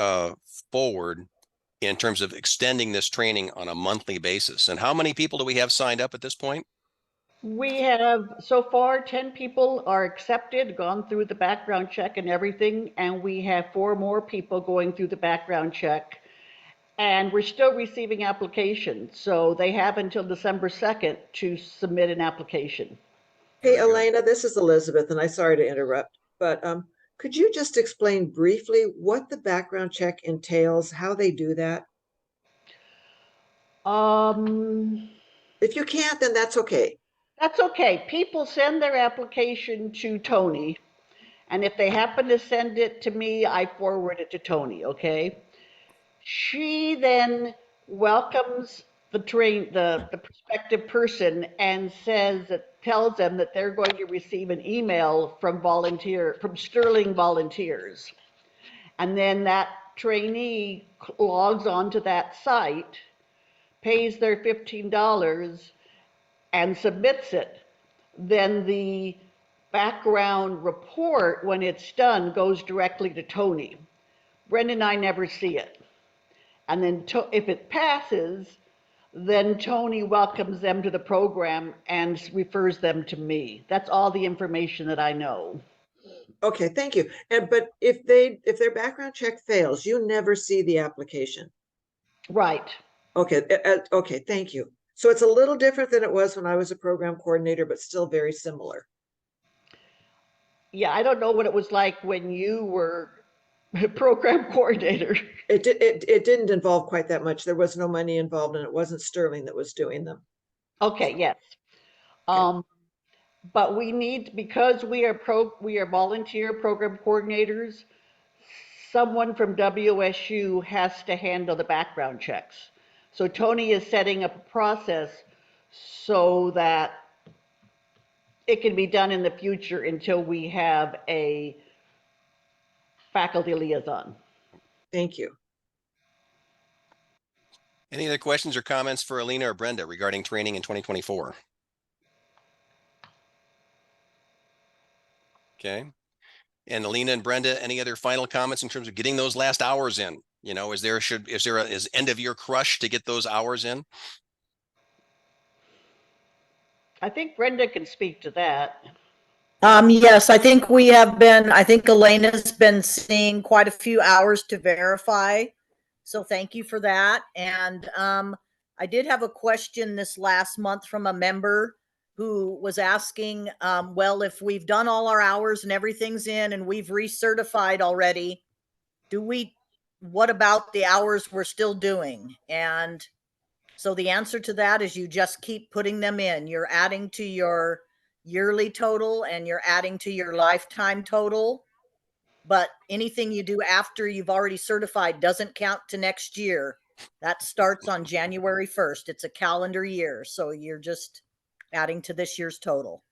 forward in terms of extending this training on a monthly basis. And how many people do we have signed up at this point? We have so far 10 people are accepted, gone through the background check and everything, and we have 4 more people going through the background check. And we're still receiving applications, so they have until December 2nd to submit an application. Hey, Very good. Elena, this is Elizabeth, and I'm sorry to interrupt, but could you just explain briefly what the background check entails, how they do that? Um, If you can't, then that's okay. that's okay. People send their application to Tony, and if they happen to send it to me, I forward it to Tony, okay? She then welcomes the prospective person and tells them that they're going to receive an email from Sterling Volunteers. And then that trainee logs onto that site, pays their $15 and submits it. Then the background report, when it's done, goes directly to Tony. Brenda and I never see it. And then if it passes, then Tony welcomes them to the program and refers them to me. That's all the information that I know. Okay, thank you. But if their background check fails, you never see the application. Right. Okay, okay, thank you. So it's a little different than it was when I was a program coordinator, but still very similar. Yeah, I don't know what it was like when you were program coordinator. It didn't involve quite that much. There was no money involved, and it wasn't Sterling that was doing them. Okay, yes. But we need, because we are volunteer program coordinators, someone from WSU has to handle the background checks. So Tony is setting up a process so that it can be done in the future until we have a faculty liaison. Thank you. Any other questions or comments for Alina or Brenda regarding training in 2024? Okay. And Alina and Brenda, any other final comments in terms of getting those last hours in? You know, is there end of year crush to get those hours in? I think Brenda can speak to that. Yes, I think I think Elena's been seeing quite a few hours to verify. So thank you for that. And I did have a question this last month from a member who was asking, well, if we've done all our hours and everything's in and we've recertified already, what about the hours we're still doing? And so the answer to that is you just keep putting them in. You're adding to your yearly total and you're adding to your lifetime total. But anything you do after you've already certified doesn't count to next year. That starts on January 1st. It's a calendar year. So you're just adding to this year's total.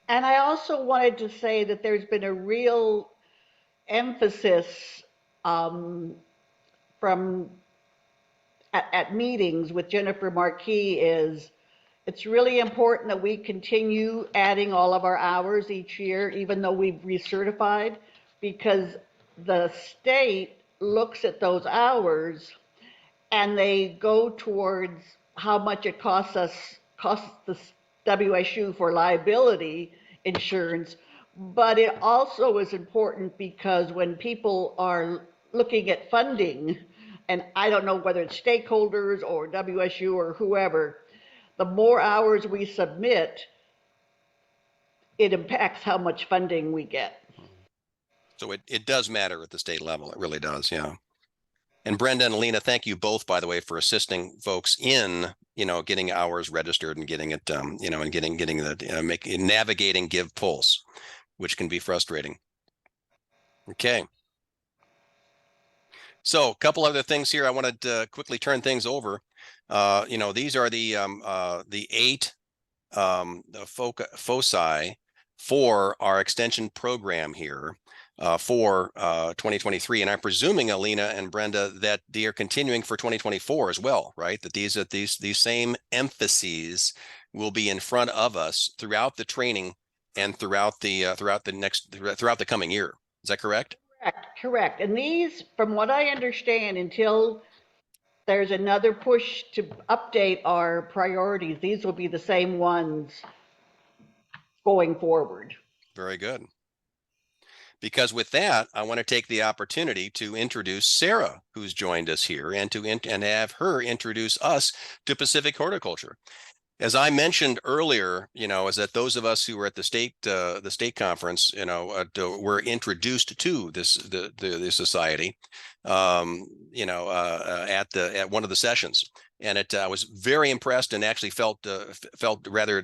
And I also wanted to say that there's been a real emphasis from at meetings with Jennifer Marquis is it's really important that we continue adding all of our hours each year, even though we've recertified, because the state looks at those hours and they go towards how much it costs the WSU for liability insurance. But it also is important because when people are looking at funding, and I don't know whether it's stakeholders or WSU or whoever, the more hours we submit, it impacts how much funding we get. So it does matter at the state level. It really does. Yeah. And Brenda and Alina, thank you both, by the way, for assisting folks in, you know, getting hours registered and getting it, you know, and getting the, navigating Give Pulse, which can be frustrating. Okay. So a couple other things here. I wanted to quickly turn things over. These are the 8 foci for our extension program here for 2023. And I'm presuming, Alina and Brenda, that they are continuing for 2024 as well, right? That these same emphases will be in front of us throughout the training and throughout the coming year. Is that correct? Correct. And these, from what I understand, until there's another push to update our priorities, these will be the same ones going forward. Very good. Because with that, I want to take the opportunity to introduce Sarah, who's joined us here, and have her introduce us to Pacific horticulture. As I mentioned earlier, is that those of us who were at the state conference, were introduced to the society, at one of the sessions, and I was very impressed and actually felt rather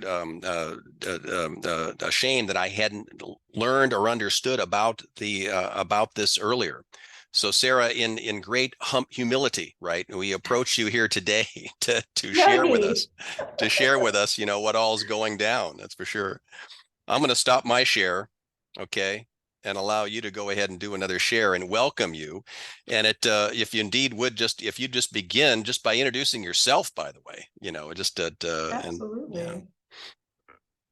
ashamed that I hadn't learned or understood about this earlier. So Sarah, in great humility, right, we approach you here today to share with us, what all's going down. That's for sure. I'm going to stop my share, okay, and allow you to go ahead and do another share and welcome you. And if you indeed would if you just begin just by introducing yourself, by the way, Absolutely. And,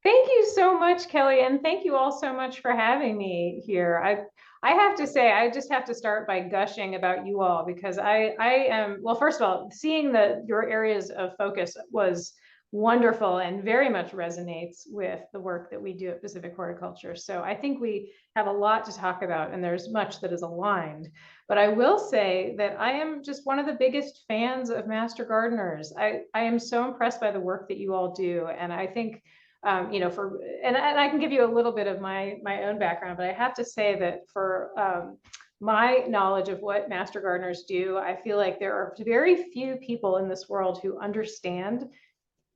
Thank you so much, Kelly, and thank you all so much for having me here. I have to say, I just have to start by gushing about you all, because I am, well, first of all, seeing your areas of focus was wonderful and very much resonates with the work that we do at Pacific Horticulture. So I think we have a lot to talk about, and there's much that is aligned. But I will say that I am just one of the biggest fans of Master Gardeners. I am so impressed by the work that you all do, and I think and I can give you a little bit of my own background, but I have to say that for my knowledge of what Master Gardeners do, I feel like there are very few people in this world who understand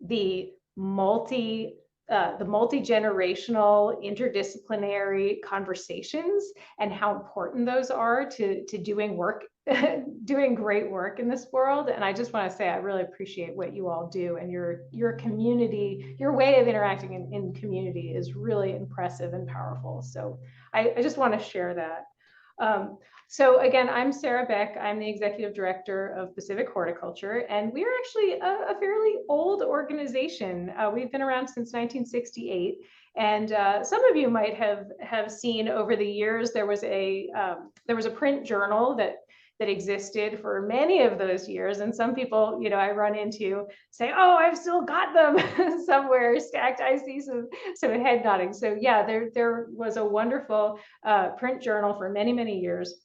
the multi-generational, interdisciplinary conversations and how important those are to doing work, doing great work in this world. And I just want to say, I really appreciate what you all do, and your community, your way of interacting in community is really impressive and powerful. So I just want to share that. So again, I'm Sarah Beck. I'm the Executive Director of Pacific Horticulture, and we are actually a fairly old organization. We've been around since 1968, and some of you might have seen over the years there was a print journal that existed for many of those years, and some people, I run into say, "Oh, I've still got them somewhere stacked." I see some head nodding. So yeah, there was a wonderful print journal for many years.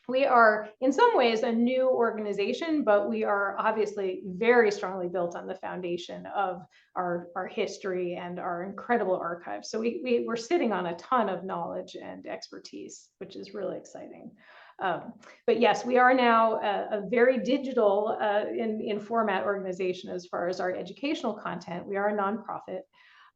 We are in some ways a new organization, but we are obviously very strongly built on the foundation of our history and our incredible archives. So we're sitting on a ton of knowledge and expertise, which is really exciting. But yes, we are now a very digital in format organization as far as our educational content. We are a nonprofit.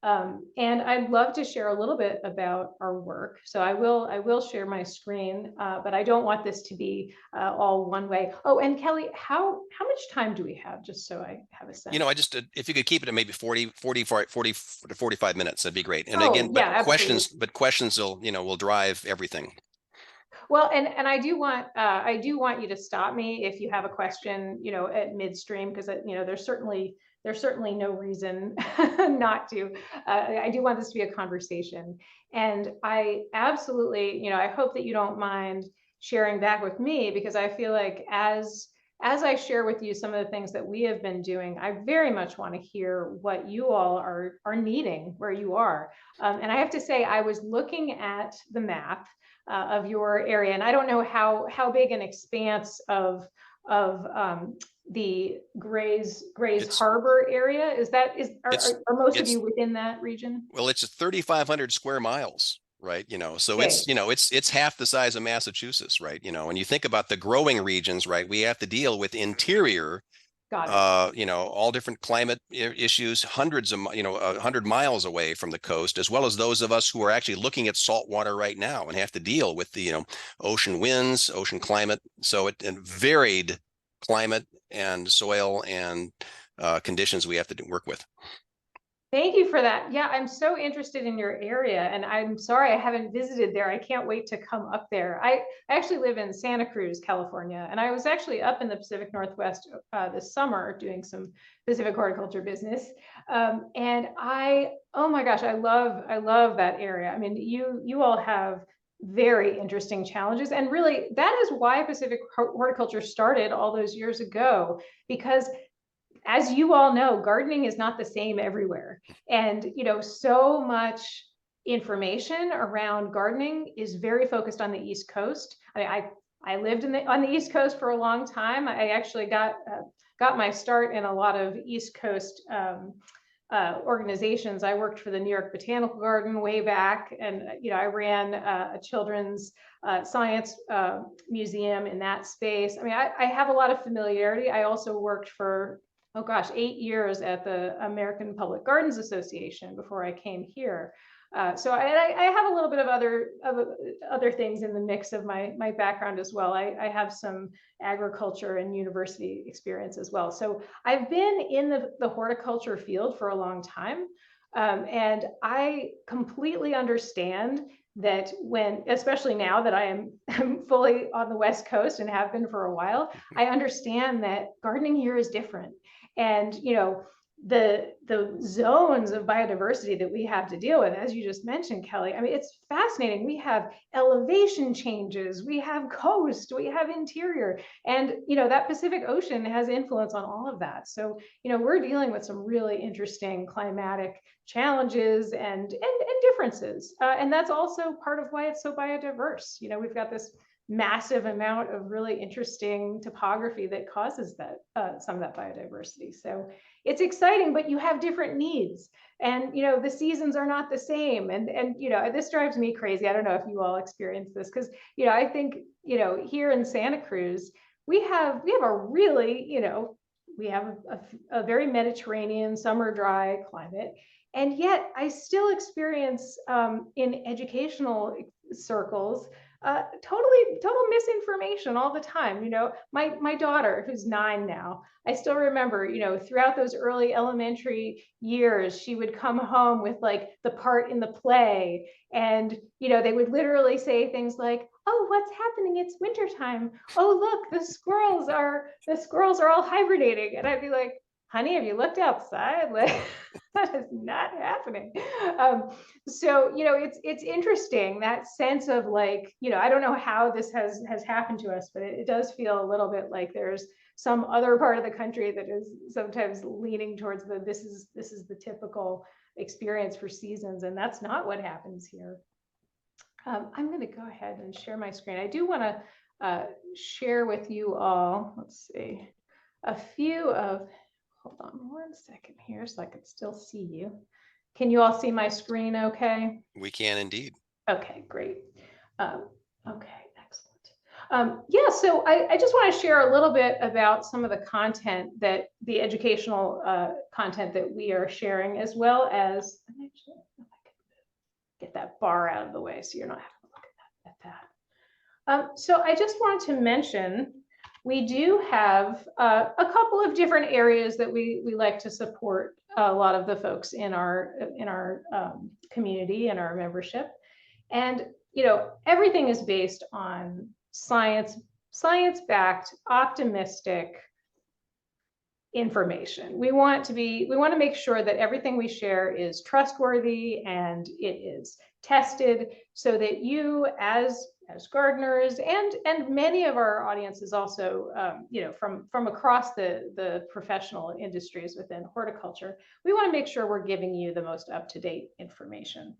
And I'd love to share a little bit about our work. So I will share my screen, but I don't want this to be all one way. Oh, and Kelly, how much time do we have, just so I have a sense? I just, if you could keep it at maybe 40 to 45 minutes, that'd be great. And Oh, again, yeah, questions will drive everything. Well, and I do want you to stop me if you have a question, at midstream, because there's certainly no reason not to. I do want this to be a conversation, and I absolutely, I hope that you don't mind sharing back with me, because I feel like as I share with you some of the things that we have been doing, I very much want to hear what you all are needing where you are. And I have to say, I was looking at the map of your area, and I don't know how big an expanse of the Grays Harbor area is. Are most of you within that region? Well, it's 3,500 square miles, right? So Okay. it's half the size of Massachusetts, right? When you think about the growing regions, right, we have to deal with interior Got it. you know, all different climate issues, hundreds of, 100 miles away from the coast, as well as those of us who are actually looking at salt water right now and have to deal with the, ocean winds, ocean climate. So and varied climate and soil and conditions we have to work with. Thank you for that. Yeah, I'm so interested in your area, and I'm sorry I haven't visited there. I can't wait to come up there. I actually live in Santa Cruz, California, and I was actually up in the Pacific Northwest this summer doing some Pacific horticulture business. And oh my gosh, I love that area. I mean, you all have very interesting challenges, and really that is why Pacific horticulture started all those years ago, because as you all know, gardening is not the same everywhere. And, so much information around gardening is very focused on the East Coast. I lived on the East Coast for a long time. I actually got my start in a lot of East Coast organizations. I worked for the New York Botanical Garden way back, and I ran a children's science museum in that space. I mean, I have a lot of familiarity. I also worked for 8 years at the American Public Gardens Association before I came here. So I have a little bit of other things in the mix of my background as well. I have some agriculture and university experience as well. So I've been in the horticulture field for a long time. And I completely understand that especially now that I'm fully on the West Coast and have been for a while, I understand that gardening here is different. And, the zones of biodiversity that we have to deal with, as you just mentioned, Kelly, I mean, it's fascinating. We have elevation changes, we have coast, we have interior, and, that Pacific Ocean has influence on all of that. So, we're dealing with some really interesting climatic challenges and differences. And that's also part of why it's so biodiverse. We've got this massive amount of really interesting topography that causes that some of that biodiversity. So it's exciting, but you have different needs, and the seasons are not the same. And this drives me crazy. I don't know if you all experience this, because I think here in Santa Cruz we have a really we have a very Mediterranean summer dry climate, and yet I still experience in educational circles total misinformation all the time. My daughter, who's 9 now, I still remember, throughout those early elementary years, she would come home with like the part in the play, and they would literally say things like, "Oh, what's happening? It's wintertime. Oh, look, the squirrels are all hibernating." And I'd be like, "Honey, have you looked outside? Like, that is not happening." So it's interesting, that sense of like, I don't know how this has happened to us, but it does feel a little bit like there's some other part of the country that is sometimes leaning towards this is the typical experience for seasons, and that's not what happens here. I'm going to go ahead and share my screen. I do want to share with you all, let's see, a few of, hold on one second here so I can still see you. Can you all see my screen okay? We can indeed. Okay, great. Okay, excellent. Yeah, so I just want to share a little bit about some of the content that the educational content that we are sharing, as well as, actually, if I can get that bar out of the way so you're not having to look at that. So I just wanted to mention, we do have a couple of different areas that we like to support a lot of the folks in our community and our membership. And everything is based on science-backed, optimistic information. We want to make sure that everything we share is trustworthy and it is tested, so that you as gardeners and many of our audiences also, from across the professional industries within horticulture, we want to make sure we're giving you the most up-to-date information.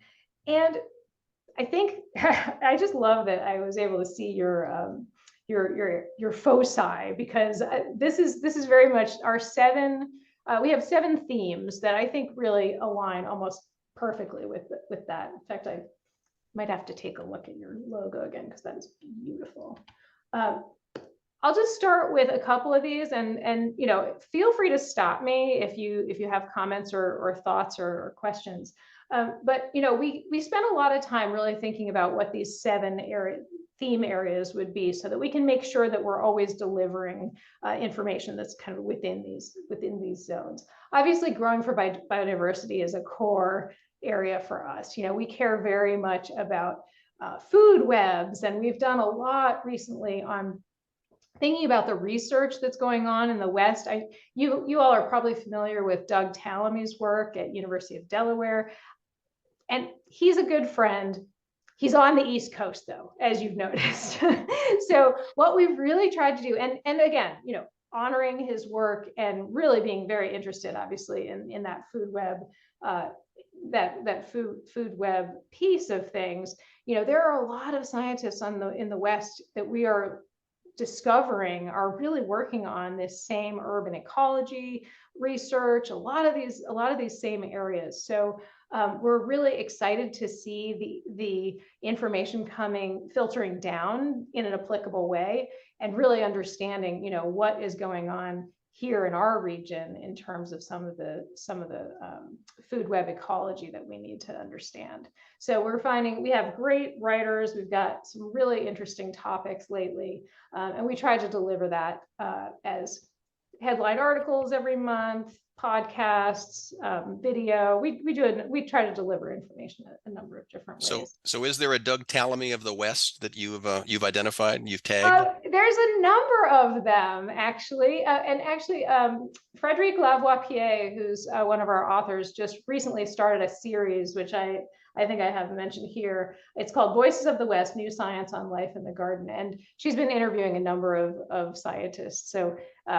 And I think I just love that I was able to see your foci, because this is very much our 7. We have 7 themes that I think really align almost perfectly with that. In fact, I might have to take a look at your logo again, because that is beautiful. I'll just start with a couple of these, and feel free to stop me if you have comments or thoughts or questions. But we spent a lot of time really thinking about what these 7 theme areas would be, so that we can make sure that we're always delivering information that's kind of within these zones. Obviously, growing for biodiversity is a core area for us. We care very much about food webs, and we've done a lot recently on thinking about the research that's going on in the West. You all are probably familiar with Doug Tallamy's work at University of Delaware, and he's a good friend. He's on the East Coast, though, as you've noticed. So what we've really tried to do, and again, honoring his work and really being very interested, obviously, in that food web, that food web piece of things. There are a lot of scientists in the West that we are discovering are really working on this same urban ecology research, a lot of these same areas. So we're really excited to see the information filtering down in an applicable way, and really understanding what is going on here in our region in terms of some of the food web ecology that we need to understand. So we're finding we have great writers. We've got some really interesting topics lately, and we try to deliver that as headline articles every month, podcasts, video. We try to deliver information a number of different ways. So is there a Doug Tallamy of the West that you've identified and you've tagged? There's a number of them, actually. Frédéric Lavoie-Pied, who's one of our authors, just recently started a series, which I think I have mentioned here. It's called Voices of the West, New Science on Life in the Garden. And she's been interviewing a number of scientists. So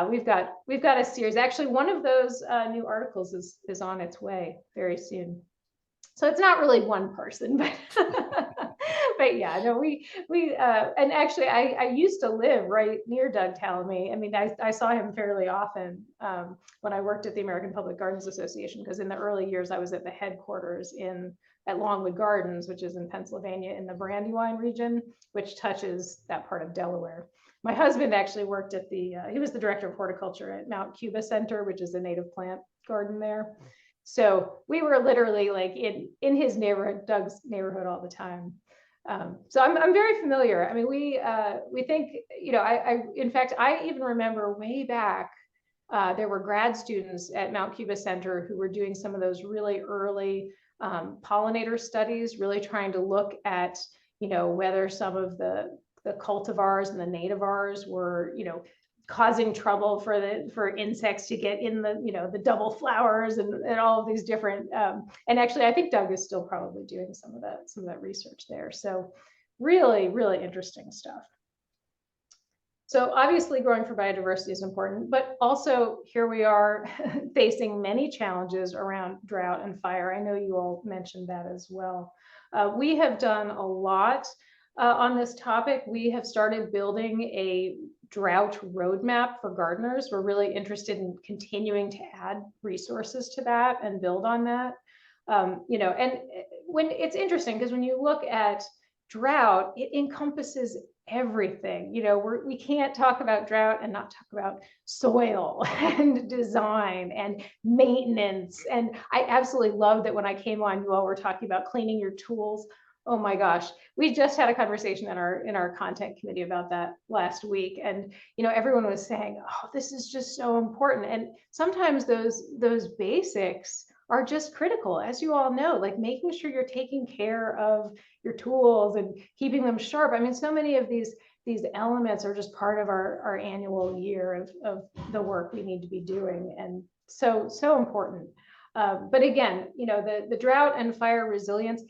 we've got a series. Actually, one of those new articles is on its way very soon. So it's not really one person, but but yeah, no, and actually I used to live right near Doug Tallamy. I mean, I saw him fairly often when I worked at the American Public Gardens Association, because in the early years I was at the headquarters at Longwood Gardens, which is in Pennsylvania in the Brandywine region, which touches that part of Delaware. My husband actually worked at he was the director of horticulture at Mount Cuba Center, which is a native plant garden there. So we were literally like in his neighborhood, Doug's neighborhood, all the time. So I'm very familiar. I mean, we think, in fact, I even remember way back, there were grad students at Mount Cuba Center who were doing some of those really early pollinator studies, really trying to look at, whether some of the cultivars and the nativars were, causing trouble for insects to get in the double flowers and all of these different, and actually I think Doug is still probably doing some of that research there. So really, really interesting stuff. So obviously growing for biodiversity is important, but also here we are facing many challenges around drought and fire. I know you all mentioned that as well. We have done a lot on this topic. We have started building a drought roadmap for gardeners. We're really interested in continuing to add resources to that and build on that. And when it's interesting, because when you look at drought, it encompasses everything. We can't talk about drought and not talk about soil and design and maintenance. And I absolutely love that when I came on, you all were talking about cleaning your tools. Oh my gosh, we just had a conversation in our content committee about that last week, and everyone was saying, "Oh, this is just so important." And sometimes those basics are just critical, as you all know, like making sure you're taking care of your tools and keeping them sharp. I mean, so many of these elements are just part of our annual year of the work we need to be doing, and so important. But again, the drought and fire resilience.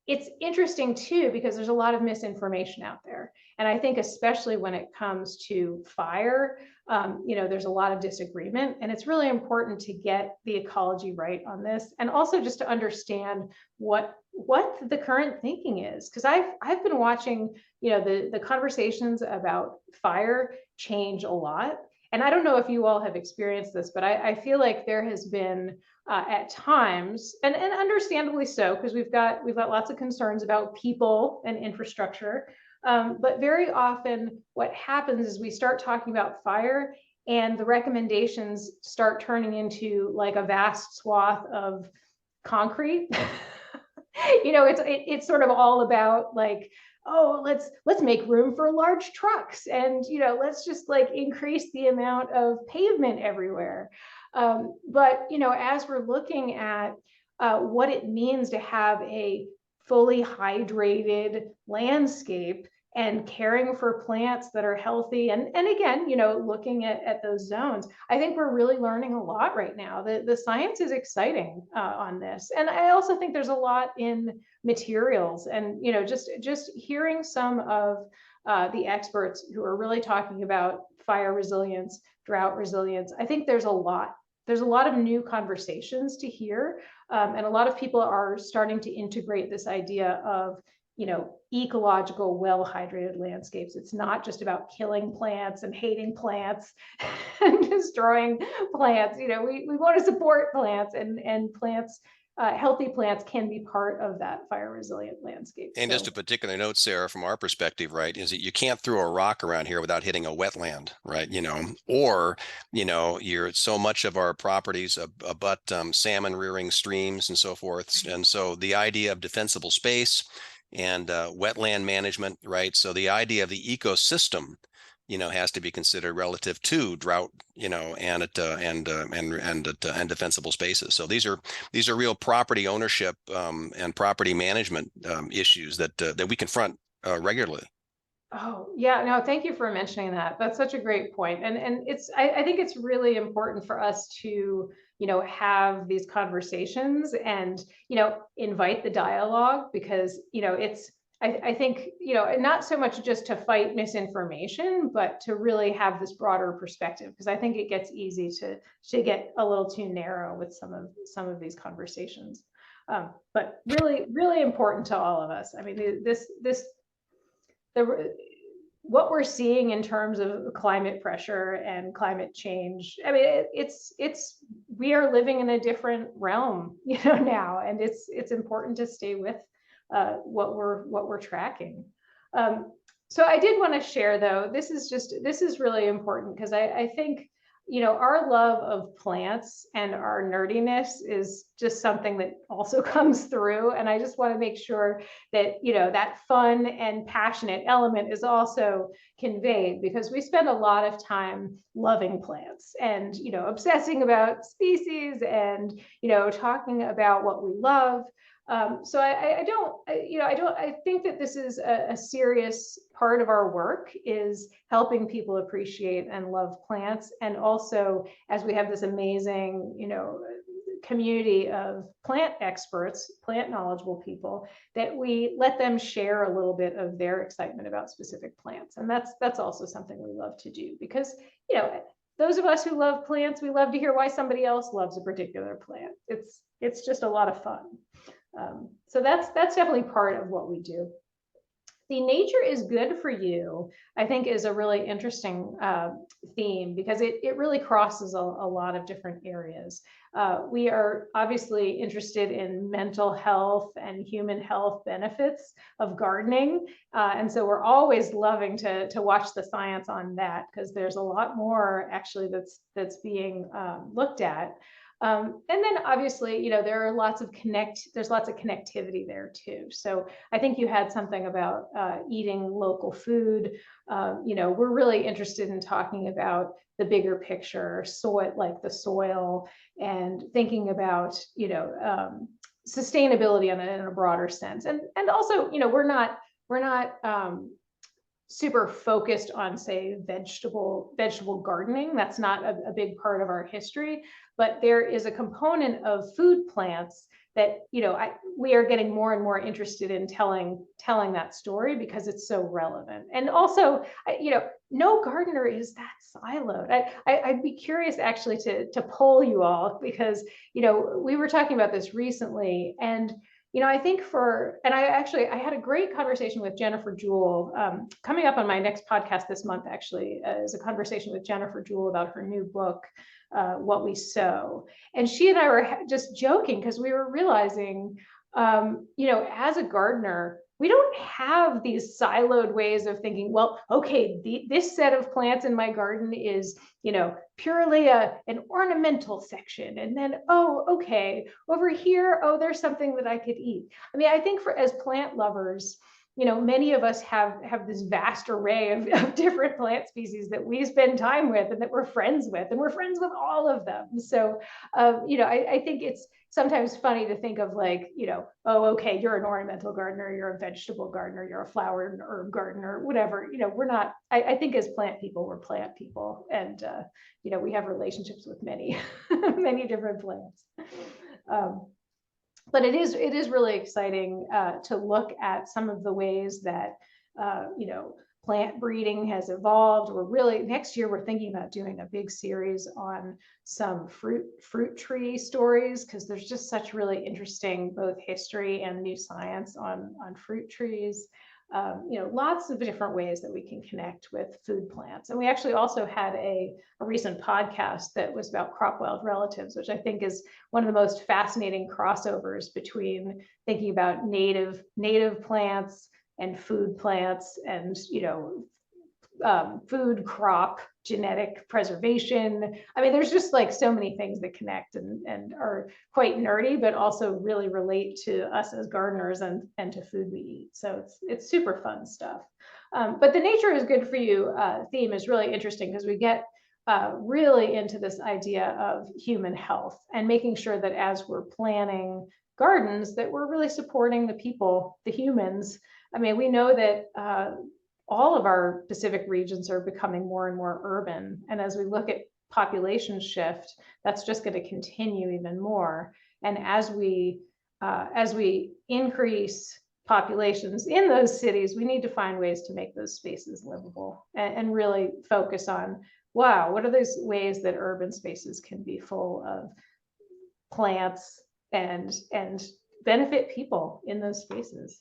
It's interesting too, because there's a lot of misinformation out there. And I think especially when it comes to fire, there's a lot of disagreement, and it's really important to get the ecology right on this. And also just to understand what the current thinking is. Because I've been watching, the conversations about fire change a lot. And I don't know if you all have experienced this, but I feel like there has been at times, and understandably so, because we've got lots of concerns about people and infrastructure. But very often what happens is we start talking about fire and the recommendations start turning into like a vast swath of concrete. It's sort of all about like, oh, let's make room for large trucks, and let's just like increase the amount of pavement everywhere. But as we're looking at what it means to have a fully hydrated landscape and caring for plants that are healthy, and again, looking at those zones, I think we're really learning a lot right now. The science is exciting on this, and I also think there's a lot in materials, and just hearing some of the experts who are really talking about fire resilience, drought resilience. I think there's a lot of new conversations to hear, and a lot of people are starting to integrate this idea of ecological, well-hydrated landscapes. It's not just about killing plants and hating plants and destroying plants. We want to support plants, and plants, healthy plants can be part of that fire resilient landscape. And just a particular note, Sarah, from our perspective, right, is that you can't throw a rock around here without hitting a wetland, right? Or, you're so much of our properties abut salmon rearing streams and so forth. And so the idea of defensible space and wetland management, right? So the idea of the ecosystem, has to be considered relative to drought, and defensible spaces. So these are real property ownership and property management issues that we confront regularly. Oh, yeah, no, thank you for mentioning that. That's such a great point. And I think it's really important for us to, have these conversations and, invite the dialogue, because, I think, not so much just to fight misinformation, but to really have this broader perspective, because I think it gets easy to get a little too narrow with some of these conversations. But really, really important to all of us. I mean, what we're seeing in terms of climate pressure and climate change, I mean, we are living in a different realm, now, and it's important to stay with what we're tracking. So I did want to share, though, this is really important, because I think our love of plants and our nerdiness is just something that also comes through. And I just want to make sure that, that fun and passionate element is also conveyed, because we spend a lot of time loving plants and, obsessing about species and, talking about what we love. So I think that this is a serious part of our work, is helping people appreciate and love plants. And also, as we have this amazing, community of plant experts, plant knowledgeable people, that we let them share a little bit of their excitement about specific plants. And that's also something we love to do, because, those of us who love plants, we love to hear why somebody else loves a particular plant. It's just a lot of fun. So that's definitely part of what we do. The nature is good for you, I think, is a really interesting theme, because it really crosses a lot of different areas. We are obviously interested in mental health and human health benefits of gardening. And so we're always loving to watch the science on that, because there's a lot more actually that's being looked at. And then obviously, there's lots of connectivity there too. So I think you had something about eating local food. We're really interested in talking about the bigger picture, soil, like the soil, and thinking about, sustainability in a broader sense. And also, we're not super focused on, say, vegetable gardening. That's not a big part of our history, but there is a component of food plants that we are getting more and more interested in telling that story, because it's so relevant. And also, no gardener is that siloed. I'd be curious actually to poll you all, because we were talking about this recently, and I think I had a great conversation with Jennifer Jewell, coming up on my next podcast this month, actually, is a conversation with Jennifer Jewell about her new book, What We Sow. And she and I were just joking, because we were realizing, as a gardener, we don't have these siloed ways of thinking, well, okay, this set of plants in my garden is, purely an ornamental section. And then, oh, okay, over here, oh, there's something that I could eat. I mean, I think as plant lovers, many of us have this vast array of different plant species that we spend time with and that we're friends with, and we're friends with all of them. So, I think it's sometimes funny to think of like, oh, okay, you're an ornamental gardener, you're a vegetable gardener, you're a flower and herb gardener, whatever. We're not, I think as plant people, we're plant people. And, we have relationships with many, many different plants. But it is really exciting to look at some of the ways that plant breeding has evolved. Next year we're thinking about doing a big series on some fruit tree stories, because there's just such really interesting both history and new science on fruit trees. Lots of different ways that we can connect with food plants. And we actually also had a recent podcast that was about crop wild relatives, which I think is one of the most fascinating crossovers between thinking about native plants and food plants and, food crop genetic preservation. I mean, there's just like so many things that connect and are quite nerdy, but also really relate to us as gardeners and to food we eat. So it's super fun stuff. But the nature is good for you theme is really interesting, because we get really into this idea of human health and making sure that as we're planning gardens, that we're really supporting the people, the humans. I mean, we know that all of our Pacific regions are becoming more and more urban. And as we look at population shift, that's just going to continue even more. And as we increase populations in those cities, we need to find ways to make those spaces livable and really focus on, wow, what are those ways that urban spaces can be full of plants and benefit people in those spaces.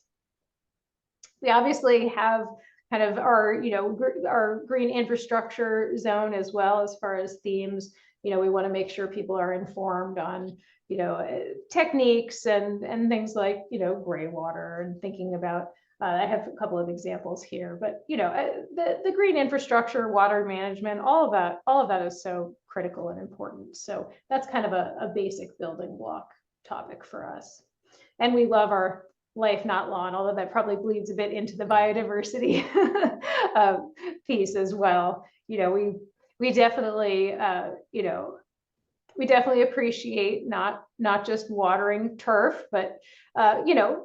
We obviously have kind of our green infrastructure zone as well, as far as themes. We want to make sure people are informed on, techniques and things like, gray water, and thinking about, I have a couple of examples here, but, the green infrastructure, water management, all of that is so critical and important. So that's kind of a basic building block topic for us. And we love our life not lawn, although that probably bleeds a bit into the biodiversity piece as well. We definitely we definitely appreciate not just watering turf, but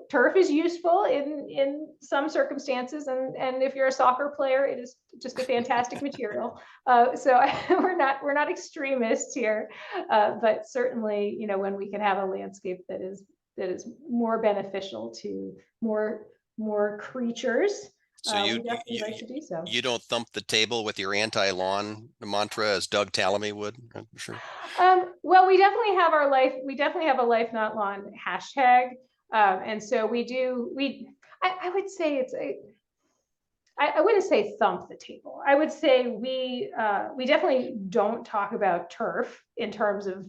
turf is useful in some circumstances, and if you're a soccer player, it is just a fantastic material. So we're not extremists here, but certainly when we can have a landscape that is more beneficial to more creatures. So we definitely like to do so. You don't thump the table with your anti-lawn mantra as Doug Tallamy would, I'm sure. Well, we definitely have a life not lawn hashtag. And so I would say I wouldn't say thump the table. I would say we definitely don't talk about turf in terms of,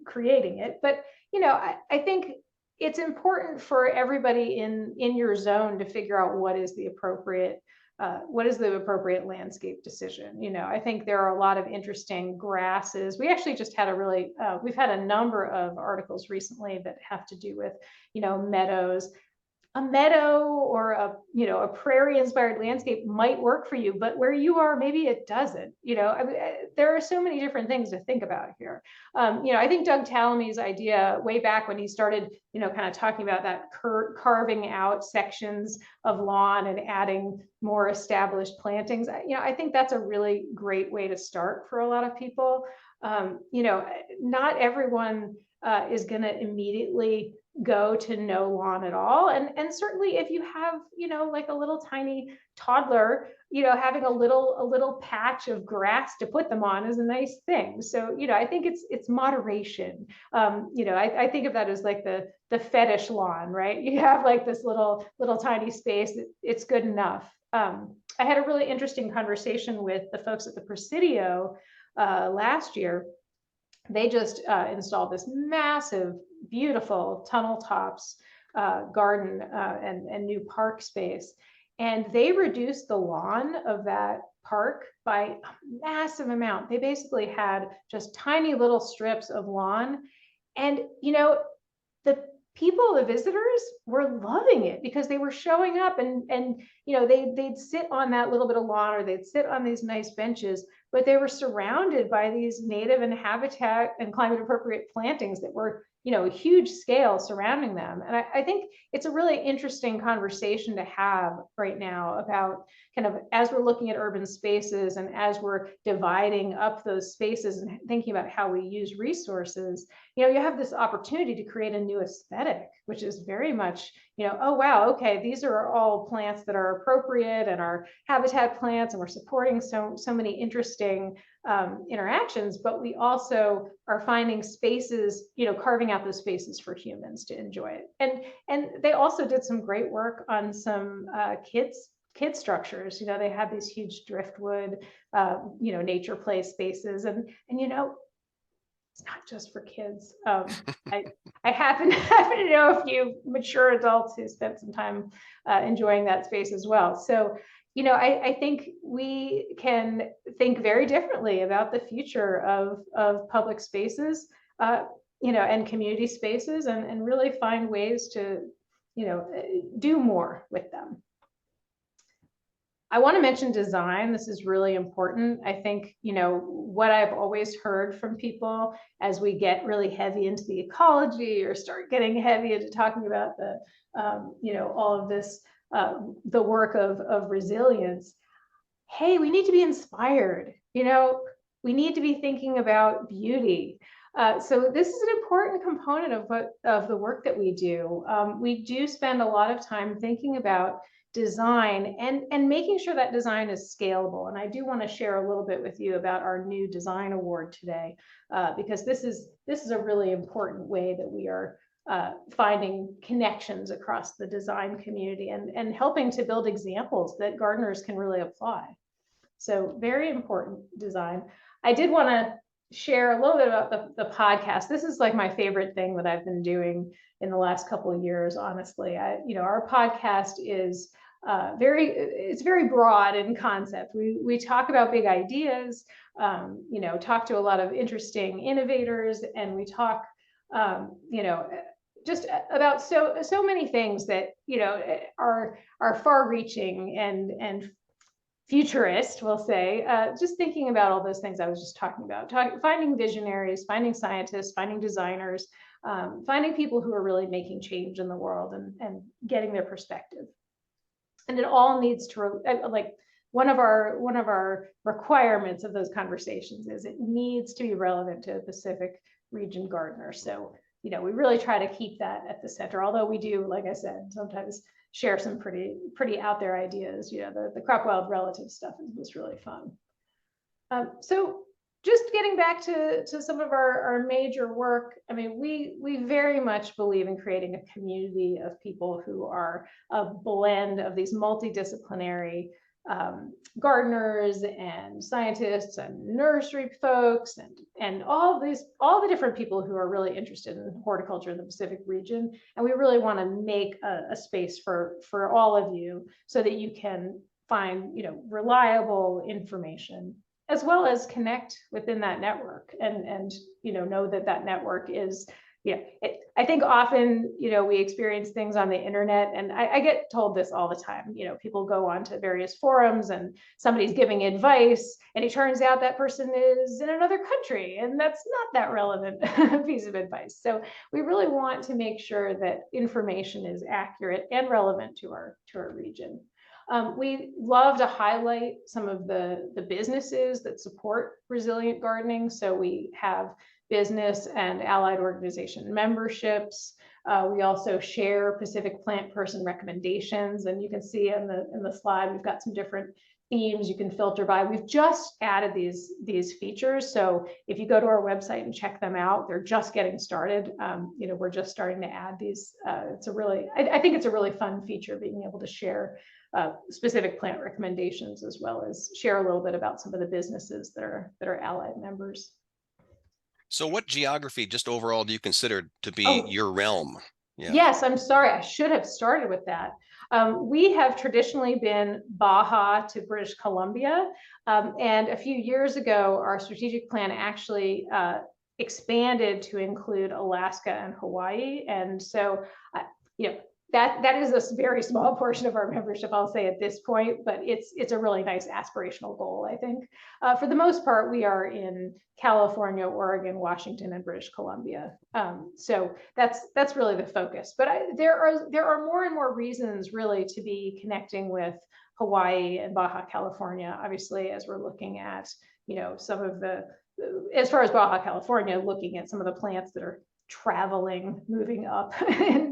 creating it, but, I think it's important for everybody in your zone to figure out what is the appropriate landscape decision. I think there are a lot of interesting grasses. We actually just had we've had a number of articles recently that have to do with, meadows. A meadow or a prairie inspired landscape might work for you, but where you are, maybe it doesn't. I mean, there are so many different things to think about here. I think Doug Tallamy's idea way back when he started, kind of talking about that carving out sections of lawn and adding more established plantings. I think that's a really great way to start for a lot of people. Not everyone is going to immediately go to no lawn at all, and certainly if you have like a little tiny toddler, having a little patch of grass to put them on is a nice thing. So I think it's moderation. I think of that as like the fetish lawn, right? You have like this little tiny space, it's good enough. I had a really interesting conversation with the folks at the Presidio last year. They just installed this massive, beautiful tunnel tops garden and new park space. And they reduced the lawn of that park by a massive amount. They basically had just tiny little strips of lawn. And, you know, the people, the visitors were loving it because they were showing up and you know, they'd sit on that little bit of lawn or they'd sit on these nice benches, but they were surrounded by these native and habitat and climate appropriate plantings that were, you know, a huge scale surrounding them. And I think it's a really interesting conversation to have right now about kind of as we're looking at urban spaces and as we're dividing up those spaces and thinking about how we use resources, you know, you have this opportunity to create a new aesthetic, which is very much, you know, oh, wow, okay, these are all plants that are appropriate and are habitat plants, and we're supporting so many interesting interactions, but we also are finding spaces, you know, carving out those spaces for humans to enjoy it. And they also did some great work on some kid structures. You know, they had these huge driftwood, you know, nature play spaces, and you know, it's not just for kids. I happen to know a few mature adults who spent some time enjoying that space as well. So, you know, I think we can think very differently about the future of public spaces, you know, and community spaces, and really find ways to, you know, do more with them. I want to mention design. This is really important. I think, you know, what I've always heard from people as we get really heavy into the ecology or start getting heavy into talking about the, you know, all of this, the work of resilience. Hey, we need to be inspired. You know, we need to be thinking about beauty. So this is an important component of the work that we do. We do spend a lot of time thinking about design and making sure that design is scalable. And I do want to share a little bit with you about our new design award today, because this is a really important way that we are finding connections across the design community and helping to build examples that gardeners can really apply. So very important design. I did want to share a little bit about the podcast. This is like my favorite thing that I've been doing in the last couple of years, honestly. You know, our podcast is it's very broad in concept. We talk about big ideas, you know, talk to a lot of interesting innovators, and we talk, you know, just about so many things that, you know, are far-reaching and futurist, we'll say, just thinking about all those things I was just talking about, finding visionaries, finding scientists, finding designers, finding people who are really making change in the world and getting their perspective. And it all needs to, like, one of our requirements of those conversations is it needs to be relevant to a Pacific region gardener. So, you know, we really try to keep that at the center, although we do, like I said, sometimes share some pretty out there ideas. You know, the crop wild relative stuff was really fun. So just getting back to some of our major work, I mean, we very much believe in creating a community of people who are a blend of these multidisciplinary gardeners and scientists and nursery folks and all the different people who are really interested in horticulture in the Pacific region. And we really want to make a space for all of you so that you can find, you know, reliable information, as well as connect within that network and you know that network is, yeah, I think often, you know, we experience things on the internet, and I get told this all the time. You know, people go on to various forums and somebody's giving advice, and it turns out that person is in another country, and that's not that relevant piece of advice. So we really want to make sure that information is accurate and relevant to our region. We love to highlight some of the businesses that support resilient gardening. So we have business and allied organization memberships. We also share Pacific plant person recommendations, and you can see in the slide we've got some different themes you can filter by. We've just added these features, so if you go to our website and check them out, they're just getting started. You know, we're just starting to add these. It's a really, I think it's a really fun feature, being able to share specific plant recommendations, as well as share a little bit about some of the businesses that are allied members. So what geography, just overall, do you consider to be your realm? Yeah. Yes, I'm sorry. I should have started with that. We have traditionally been Baja to British Columbia. And a few years ago, our strategic plan actually expanded to include Alaska and Hawaii. And so, you know, that is a very small portion of our membership, I'll say at this point, but it's a really nice aspirational goal, I think. For the most part, we are in California, Oregon, Washington, and British Columbia. So that's really the focus. But there are more and more reasons really to be connecting with Hawaii and Baja California, obviously, as we're looking at, you know, some of the, as far as Baja California, looking at some of the plants that are traveling, moving up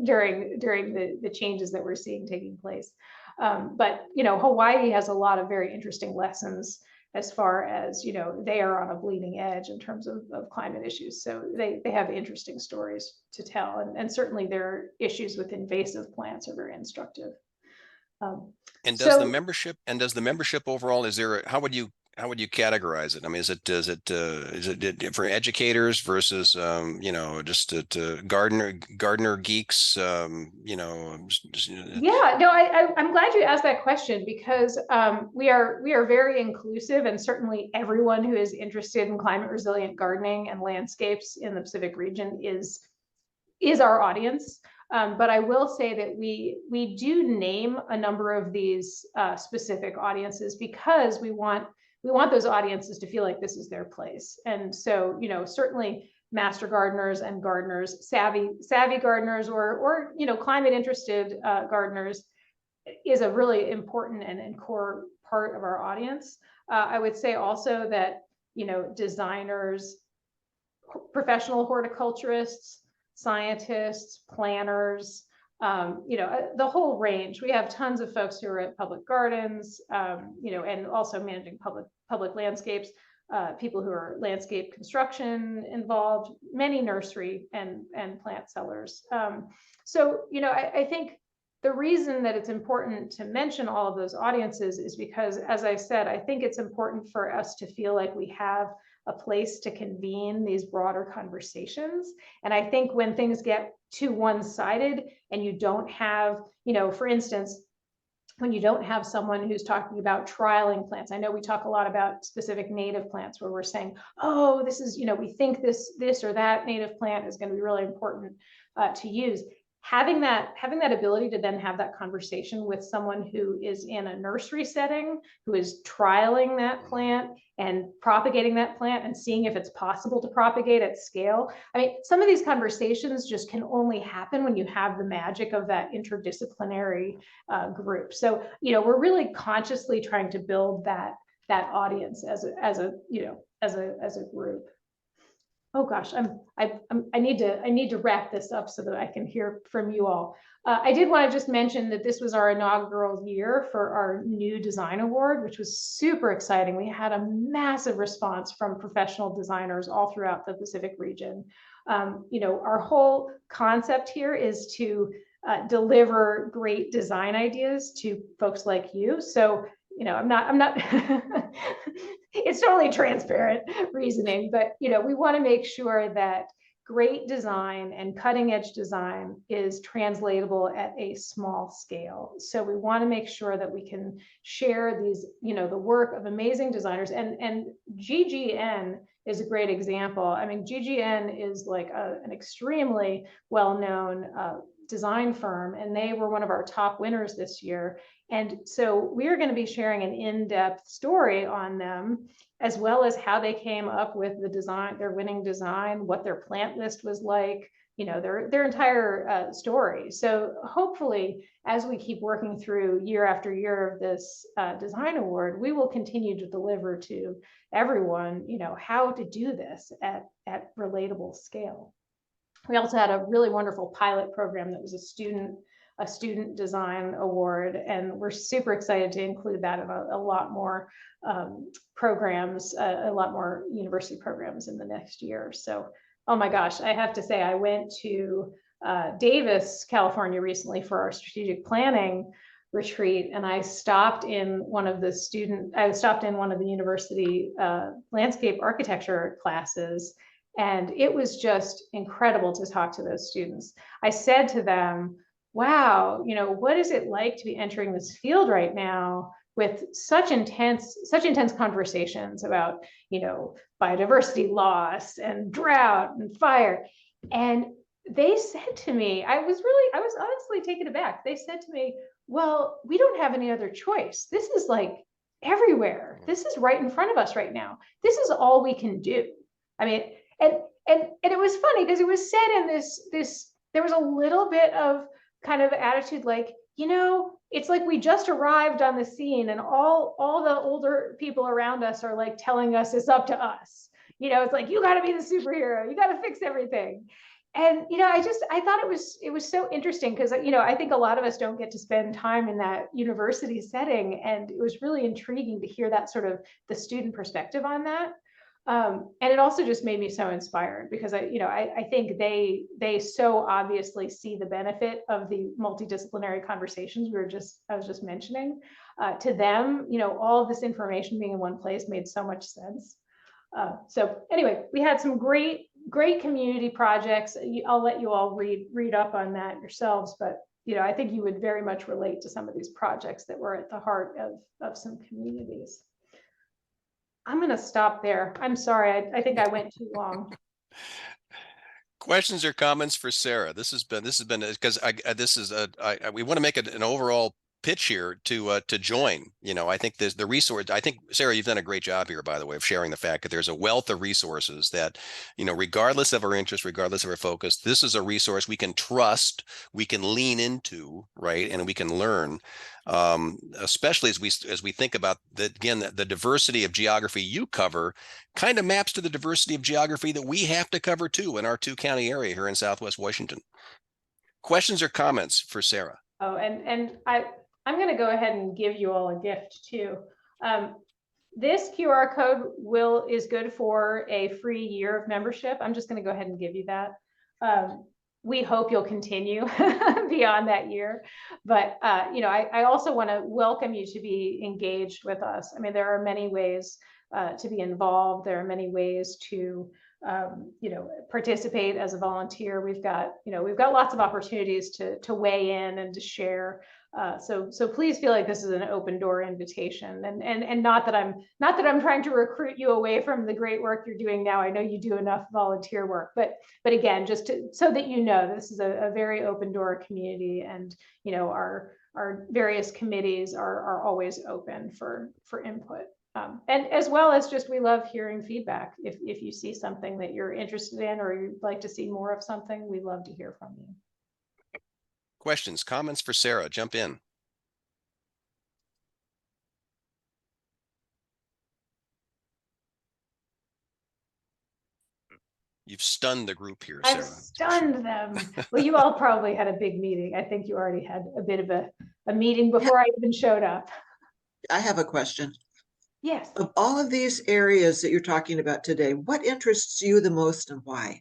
during the changes that we're seeing taking place. But, you know, Hawaii has a lot of very interesting lessons as far as, you know, they are on a bleeding edge in terms of climate issues. So they have interesting stories to tell. And certainly their issues with invasive plants are very instructive. And does the membership overall, how would you categorize it? I mean, is it for educators versus you know, just gardener geeks, you know? Yeah, no, I'm glad you asked that question, because we are very inclusive, and certainly everyone who is interested in climate resilient gardening and landscapes in the Pacific region is our audience. But I will say that we do name a number of these specific audiences, because we want those audiences to feel like this is their place. And so, you know, certainly master gardeners and gardeners, savvy gardeners, or you know, climate interested gardeners is a really important and core part of our audience. I would say also that, you know, designers, professional horticulturists, scientists, planners, you know, the whole range. We have tons of folks who are at public gardens, you know, and also managing public landscapes, people who are landscape construction involved, many nursery and plant sellers. So, you know, I think the reason that it's important to mention all of those audiences is because, as I said, I think it's important for us to feel like we have a place to convene these broader conversations. And I think when things get too one-sided and you don't have, you know, for instance, when you don't have someone who's talking about trialing plants. I know we talk a lot about specific native plants where we're saying, oh, this is, you know, we think this or that native plant is going to be really important to use. Having that ability to then have that conversation with someone who is in a nursery setting, who is trialing that plant and propagating that plant and seeing if it's possible to propagate at scale. I mean, some of these conversations just can only happen when you have the magic of that interdisciplinary group. So, you know, we're really consciously trying to build that audience as a group. Oh gosh, I need to wrap this up so that I can hear from you all. I did want to just mention that this was our inaugural year for our new design award, which was super exciting. We had a massive response from professional designers all throughout the Pacific region. You know, our whole concept here is to deliver great design ideas to folks like you. So, you know, I'm not, it's totally transparent reasoning, but, you know, we want to make sure that great design and cutting edge design is translatable at a small scale. So we want to make sure that we can share these, you know, the work of amazing designers, and GGN is a great example. I mean, GGN is like an extremely well-known design firm, and they were one of our top winners this year. And so we're going to be sharing an in-depth story on them, as well as how they came up with the design, their winning design, what their plant list was like, you know, their entire story. So hopefully, as we keep working through year after year of this design award, we will continue to deliver to everyone, you know, how to do this at relatable scale. We also had a really wonderful pilot program that was a student design award, and we're super excited to include that in a lot more programs, a lot more university programs in the next year. So, oh my gosh, I have to say, I went to Davis, California recently for our strategic planning retreat, and I stopped in one of the university landscape architecture classes. And it was just incredible to talk to those students. I said to them, wow, what is it like to be entering this field right now with such intense conversations about, biodiversity loss and drought and fire. And they said to me, I was honestly taken aback. They said to me, well, we don't have any other choice. This is like everywhere. This is right in front of us right now. This is all we can do. I mean, and it was funny because it was said in this there was a little bit of kind of attitude like, it's like we just arrived on the scene and all the older people around us are like telling us it's up to us. It's like, you got to be the superhero, you got to fix everything. And I thought it was so interesting because I think a lot of us don't get to spend time in that university setting, and it was really intriguing to hear that sort of the student perspective on that. And it also just made me so inspired because I think they so obviously see the benefit of the multidisciplinary conversations I was just mentioning. To them, all of this information being in one place made so much sense. So anyway, we had some great community projects. I'll let you all read up on that yourselves, but I think you would very much relate to some of these projects that were at the heart of some communities. I'm going to stop there. I'm sorry. I think I went too long. Questions or comments for Sarah? This has been because we want to make an overall pitch here to join. I think there's the resource. I think, Sarah, you've done a great job here, by the way, of sharing the fact that there's a wealth of resources that, regardless of our interest, regardless of our focus, this is a resource we can trust, we can lean into, right, and we can learn. Especially as we think about the diversity of geography you cover kind of maps to the diversity of geography that we have to cover too in our 2-county area here in Southwest Washington. Questions or comments for Sarah? Oh, and I'm going to go ahead and give you all a gift too. This QR code is good for a free year of membership. I'm just going to go ahead and give you that. We hope you'll continue beyond that year. But, I also want to welcome you to be engaged with us. I mean, there are many ways to be involved. There are many ways to, participate as a volunteer. We've got lots of opportunities to weigh in and to share. So please feel like this is an open door invitation, and not that I'm trying to recruit you away from the great work you're doing now. I know you do enough volunteer work, but again, just so that this is a very open door community, and our various committees are always open for input. And as well as just, we love hearing feedback. If you see something that you're interested in or you'd like to see more of something, we'd love to hear from you. Questions, comments for Sarah? Jump in. You've stunned the group here, Sarah. I've stunned them. Well, you all probably had a big meeting. I think you already had a bit of a meeting before I even showed up. I have a question. Yes. Of all of these areas that you're talking about today, what interests you the most and why?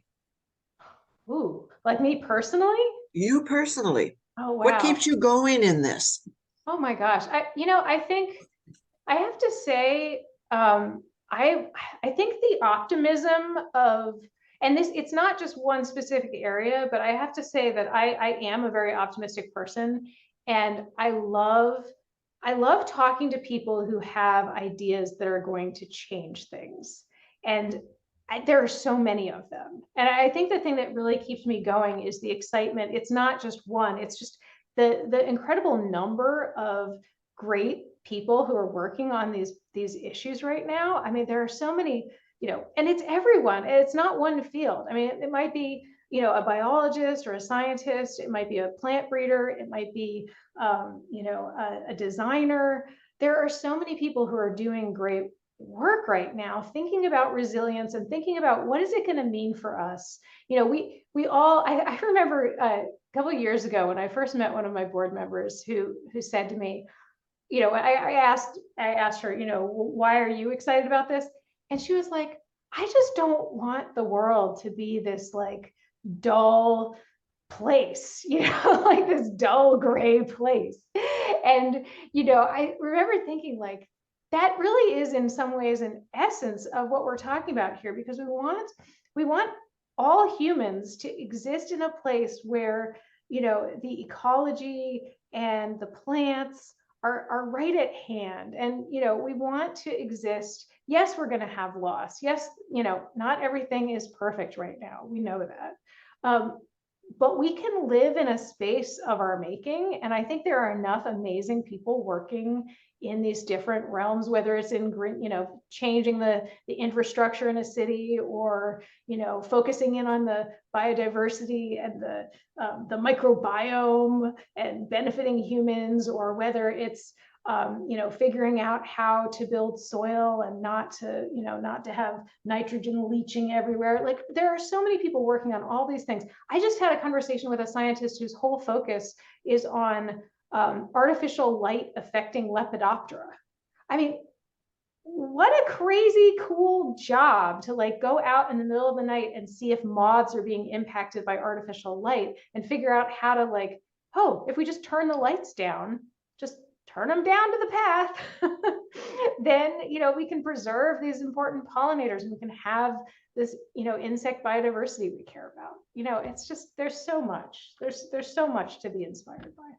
Ooh, like me personally? You personally. Oh, wow. What keeps you going in this? Oh my gosh. I think I have to say, I think the optimism of, and it's not just one specific area, but I have to say that I am a very optimistic person, and I love talking to people who have ideas that are going to change things. And there are so many of them. And I think the thing that really keeps me going is the excitement. It's not just one, it's just the incredible number of great people who are working on these issues right now. I mean, there are so many, and it's everyone. It's not one field. I mean, it might be, a biologist or a scientist. It might be a plant breeder. It might be, a designer. There are so many people who are doing great work right now, thinking about resilience and thinking about what is it going to mean for us. We all, I remember a couple of years ago when I first met one of my board members who said to me, I asked her, why are you excited about this? And she was like, I just don't want the world to be this like dull place, like this dull gray place. And, I remember thinking like, that really is in some ways an essence of what we're talking about here, because we want all humans to exist in a place where, you know, the ecology and the plants are right at hand. And, you know, we want to exist. Yes, we're going to have loss. Yes, you know, not everything is perfect right now. We know that. But we can live in a space of our making. And I think there are enough amazing people working in these different realms, whether it's in green, you know, changing the infrastructure in a city, or, you know, focusing in on the biodiversity and the microbiome and benefiting humans, or whether it's you know, figuring out how to build soil and not to, you know, not to have nitrogen leaching everywhere. Like, there are so many people working on all these things. I just had a conversation with a scientist whose whole focus is on artificial light affecting Lepidoptera. I mean, what a crazy cool job to like go out in the middle of the night and see if moths are being impacted by artificial light, and figure out how to, like, oh, if we just turn the lights down, just turn them down to the path, then, you know, we can preserve these important pollinators, and we can have this, you know, insect biodiversity we care about. You know, it's just, there's so much to be inspired by.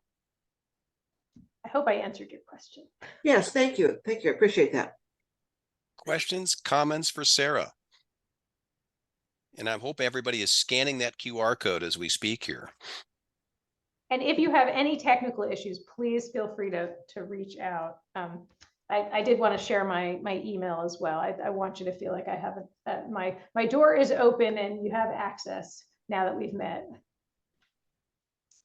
I hope I answered your question. Yes, thank you. Thank you. I appreciate that. Questions, comments for Sarah? And I hope everybody is scanning that QR code as we speak here. And if you have any technical issues, please feel free to reach out. I did want to share my email as well. I want you to feel like I have my door is open and you have access now that we've met.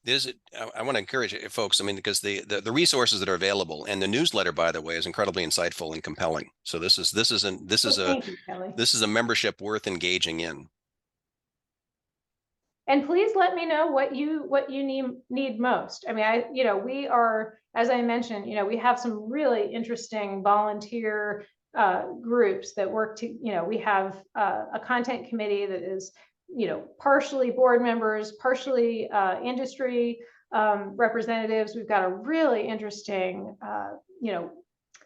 I want to encourage folks, I mean, because the resources that are available, and the newsletter, by the way, is incredibly insightful and compelling. So this is a membership worth engaging in. And please let me know what you need most. I mean, you know, we are, as I mentioned, you know, we have some really interesting volunteer groups that work to, you know, we have a content committee that is, you know, partially board members, partially industry representatives. We've got a really interesting, you know,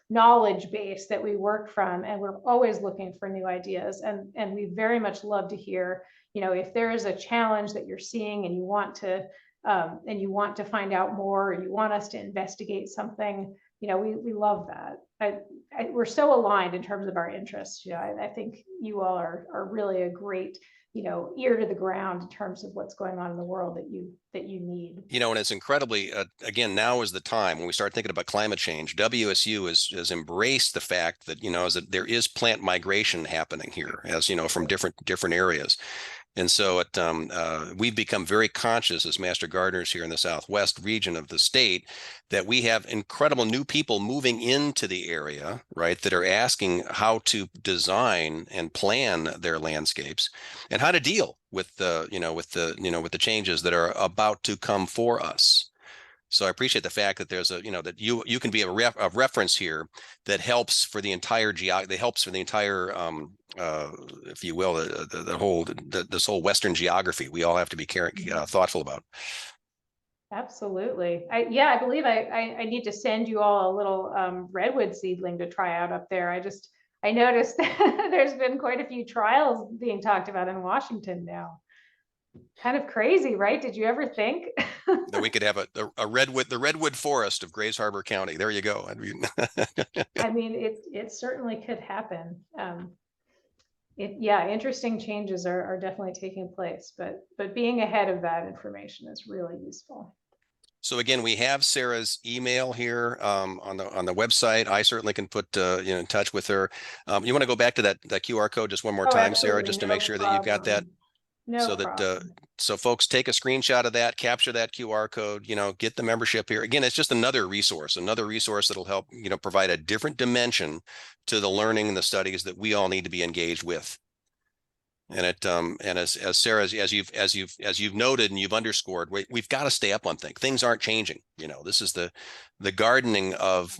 knowledge base that we work from, and we're always looking for new ideas. And we very much love to hear, you know, if there is a challenge that you're seeing and you want to find out more, or you want us to investigate something, you know, we love that. We're so aligned in terms of our interests. You know, I think you all are really a great, you know, ear to the ground in terms of what's going on in the world that you need. You know, and it's incredibly, again, now is the time when we start thinking about climate change. WSU has embraced the fact that, you know, that there is plant migration happening here, as you know, from different areas. And so we've become very conscious as master gardeners here in the Southwest region of the state that we have incredible new people moving into the area, right, that are asking how to design and plan their landscapes and how to deal with the changes that are about to come for us. So I appreciate the fact that there's that you can be a reference here that helps for the entire if you will, this whole Western geography. We all have to be thoughtful about. Absolutely. I believe I need to send you all a little redwood seedling to try out up there. I noticed that there's been quite a few trials being talked about in Washington now. Kind of crazy, right? Did you ever think that we could have the redwood forest of Grays Harbor County? There you go. I mean, it certainly could happen. Interesting changes are definitely taking place, but being ahead of that information is really useful. So again, we have Sarah's email here on the website. I certainly can put in touch with her. You want to go back to that QR code just one more time, Sarah, just to make sure that you've got that. So folks, take a screenshot of that, capture that QR code, you know, get the membership here. Again, it's just another resource that'll help, you know, provide a different dimension to the learning and the studies that we all need to be engaged with. And as Sarah, as you've noted and you've underscored, we've got to stay up on things. Things aren't changing. You know, this is the gardening of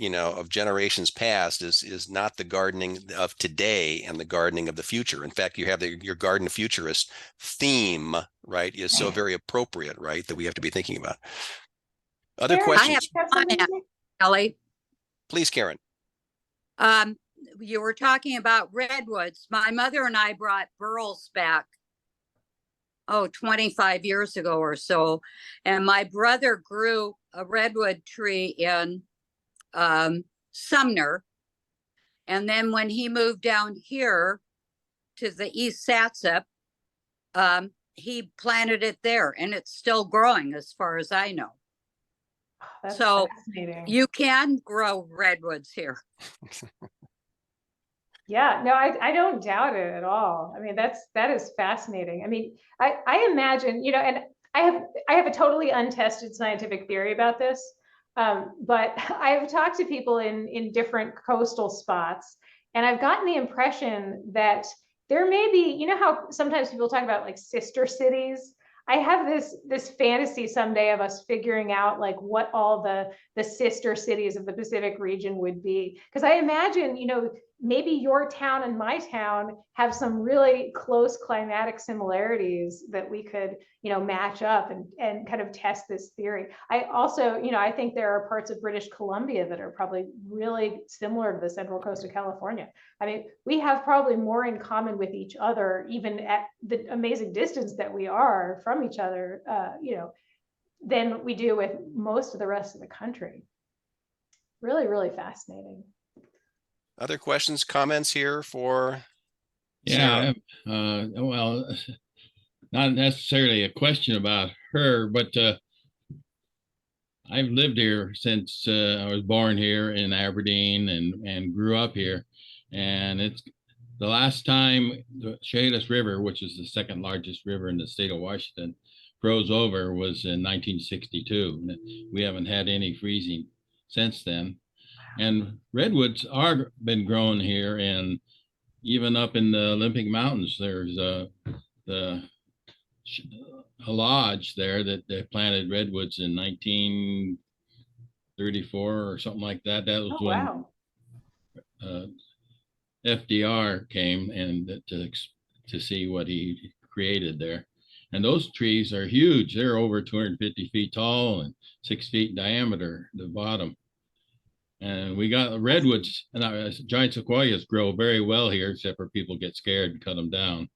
generations past is not the gardening of today and the gardening of the future. In fact, you have your garden futurist theme, right, is so very appropriate, right, that we have to be thinking about. Other questions? I have Kelly. Please, Karen. You were talking about redwoods. My mother and I brought burls back, 25 years ago or so. And my brother grew a redwood tree in Sumner. And then when he moved down here to the East Satsip, he planted it there, and it's still growing as far as I know. That's So fascinating. you can grow redwoods here. Yeah, no, I don't doubt it at all. I mean, that is fascinating. I mean, I imagine, and I have a totally untested scientific theory about this. But I've talked to people in different coastal spots, and I've gotten the impression that there may be, how sometimes people talk about like sister cities. I have this fantasy someday of us figuring out like what all the sister cities of the Pacific region would be. Because I imagine, maybe your town and my town have some really close climatic similarities that we could, match up and kind of test this theory. I also, I think there are parts of British Columbia that are probably really similar to the central coast of California. I mean, we have probably more in common with each other, even at the amazing distance that we are from each other, than we do with most of the rest of the country. Really, really fascinating. Other questions, comments here for Yeah, Sarah? well, not necessarily a question about her, but I've lived here since I was born here in Aberdeen and grew up here. And it's the last time the Chehalis River, which is the second largest river in the state of Washington, froze over was in 1962. We haven't had any freezing since then. And redwoods are been grown here, and even up in the Olympic Mountains, there's a lodge there that they planted redwoods in 1934 or something like that. That was when FDR came and to see what he created there. And those trees are huge. They're over 250 feet tall and 6 feet in diameter, the bottom. And we got redwoods, and giant sequoias grow very well here, except for people get scared and cut them down.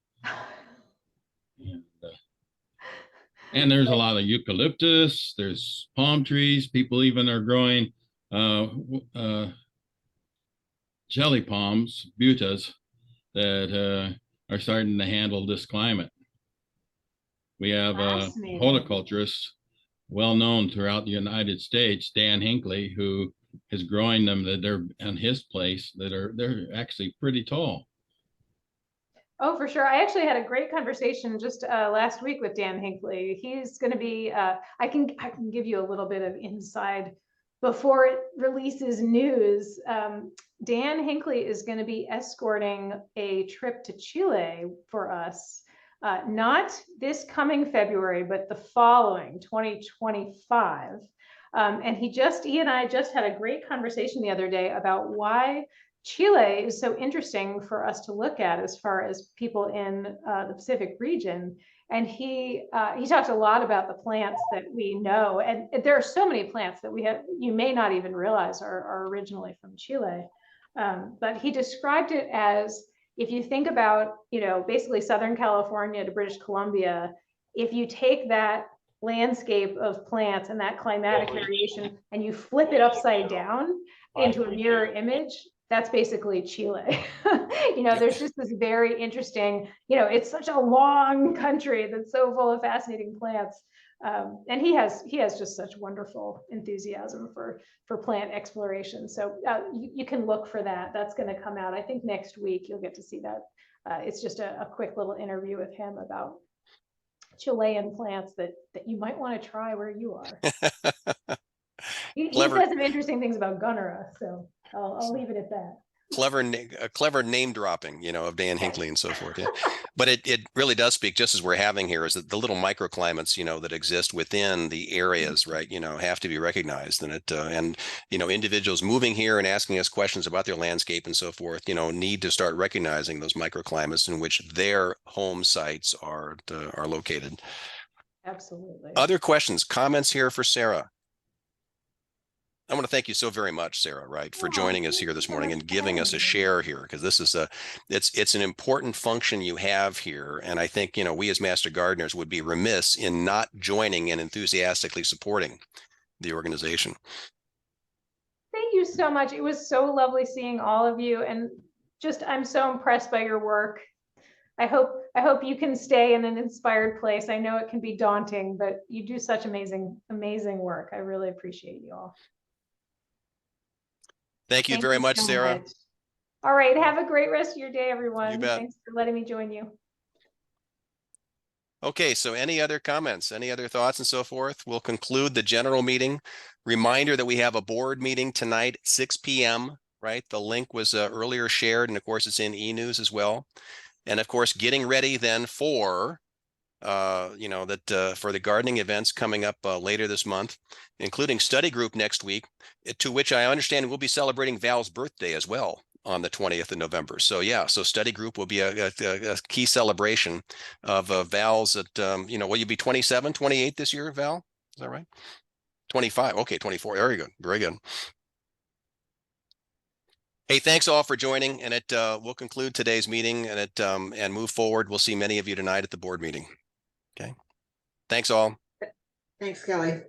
And there's a lot of eucalyptus, there's palm trees. People even are growing jelly palms, butas, that are starting to handle this climate. We have horticulturists well known throughout the United States, Dan Hinckley, who is growing them that they're on his place they're actually pretty tall. Oh, for sure. I actually had a great conversation just last week with Dan Hinckley. He's going to be, I can give you a little bit of inside before it releases news. Dan Hinckley is going to be escorting a trip to Chile for us, not this coming February, but the following 2025. And he and I just had a great conversation the other day about why Chile is so interesting for us to look at as far as people in the Pacific region. And he talked a lot about the plants that we know. And there are so many plants that you may not even realize are originally from Chile. But he described it as, if you think about, basically Southern California to British Columbia, if you take that landscape of plants and that climatic variation and you flip it upside down into a mirror image, that's basically Chile. There's just this very interesting, it's such a long country that's so full of fascinating plants. And he has just such wonderful enthusiasm for plant exploration. So you can look for that. That's going to come out, I think, next week. You'll get to see that. It's just a quick little interview with him about Chilean plants that you might want to try where you are. He says some interesting things about Gunnera, so I'll leave it at that. Clever name dropping, of Dan Hinckley and so forth. Yeah. But it really does speak, just as we're having here, is that the little microclimates, that exist within the areas, right, have to be recognized. And individuals moving here and asking us questions about their landscape and so forth, need to start recognizing those microclimates in which their home sites are located. Absolutely. Other questions, comments here for Sarah? want to thank you so very much, Sarah, right, for Oh, joining us thank here you this for morning and giving us a having me. share here, because this is it's an important function you have here. And I think, we as Master Gardeners would be remiss in not joining and enthusiastically supporting the organization. Thank you so much. It was so lovely seeing all of you, and just I'm so impressed by your work. I hope you can stay in an inspired place. I know it can be daunting, but you do such amazing work. I really appreciate you all. Thank you Thank very you much, so Sarah. much. All right, have a great rest of your day, You everyone. bet. Thanks for letting me join you. Okay, so any other comments, any other thoughts and so forth? We'll conclude the general meeting. Reminder that we have a board meeting tonight at 6 p.m., right? The link was earlier shared, and of course it's in e-news as well. And of course, getting ready then for, for the gardening events coming up later this month, including study group next week, to which I understand we'll be celebrating Val's birthday as well on the 20th of November. So yeah, so study group will be a key celebration of Val's at, will you be 27, 28 this year, Val? Is that right? 25. Okay, 24. Very good. Very good. Hey, thanks all for joining, and we'll conclude today's meeting and move forward. We'll see many of you tonight at the board meeting. Okay. Thanks all. Thanks, Kelly.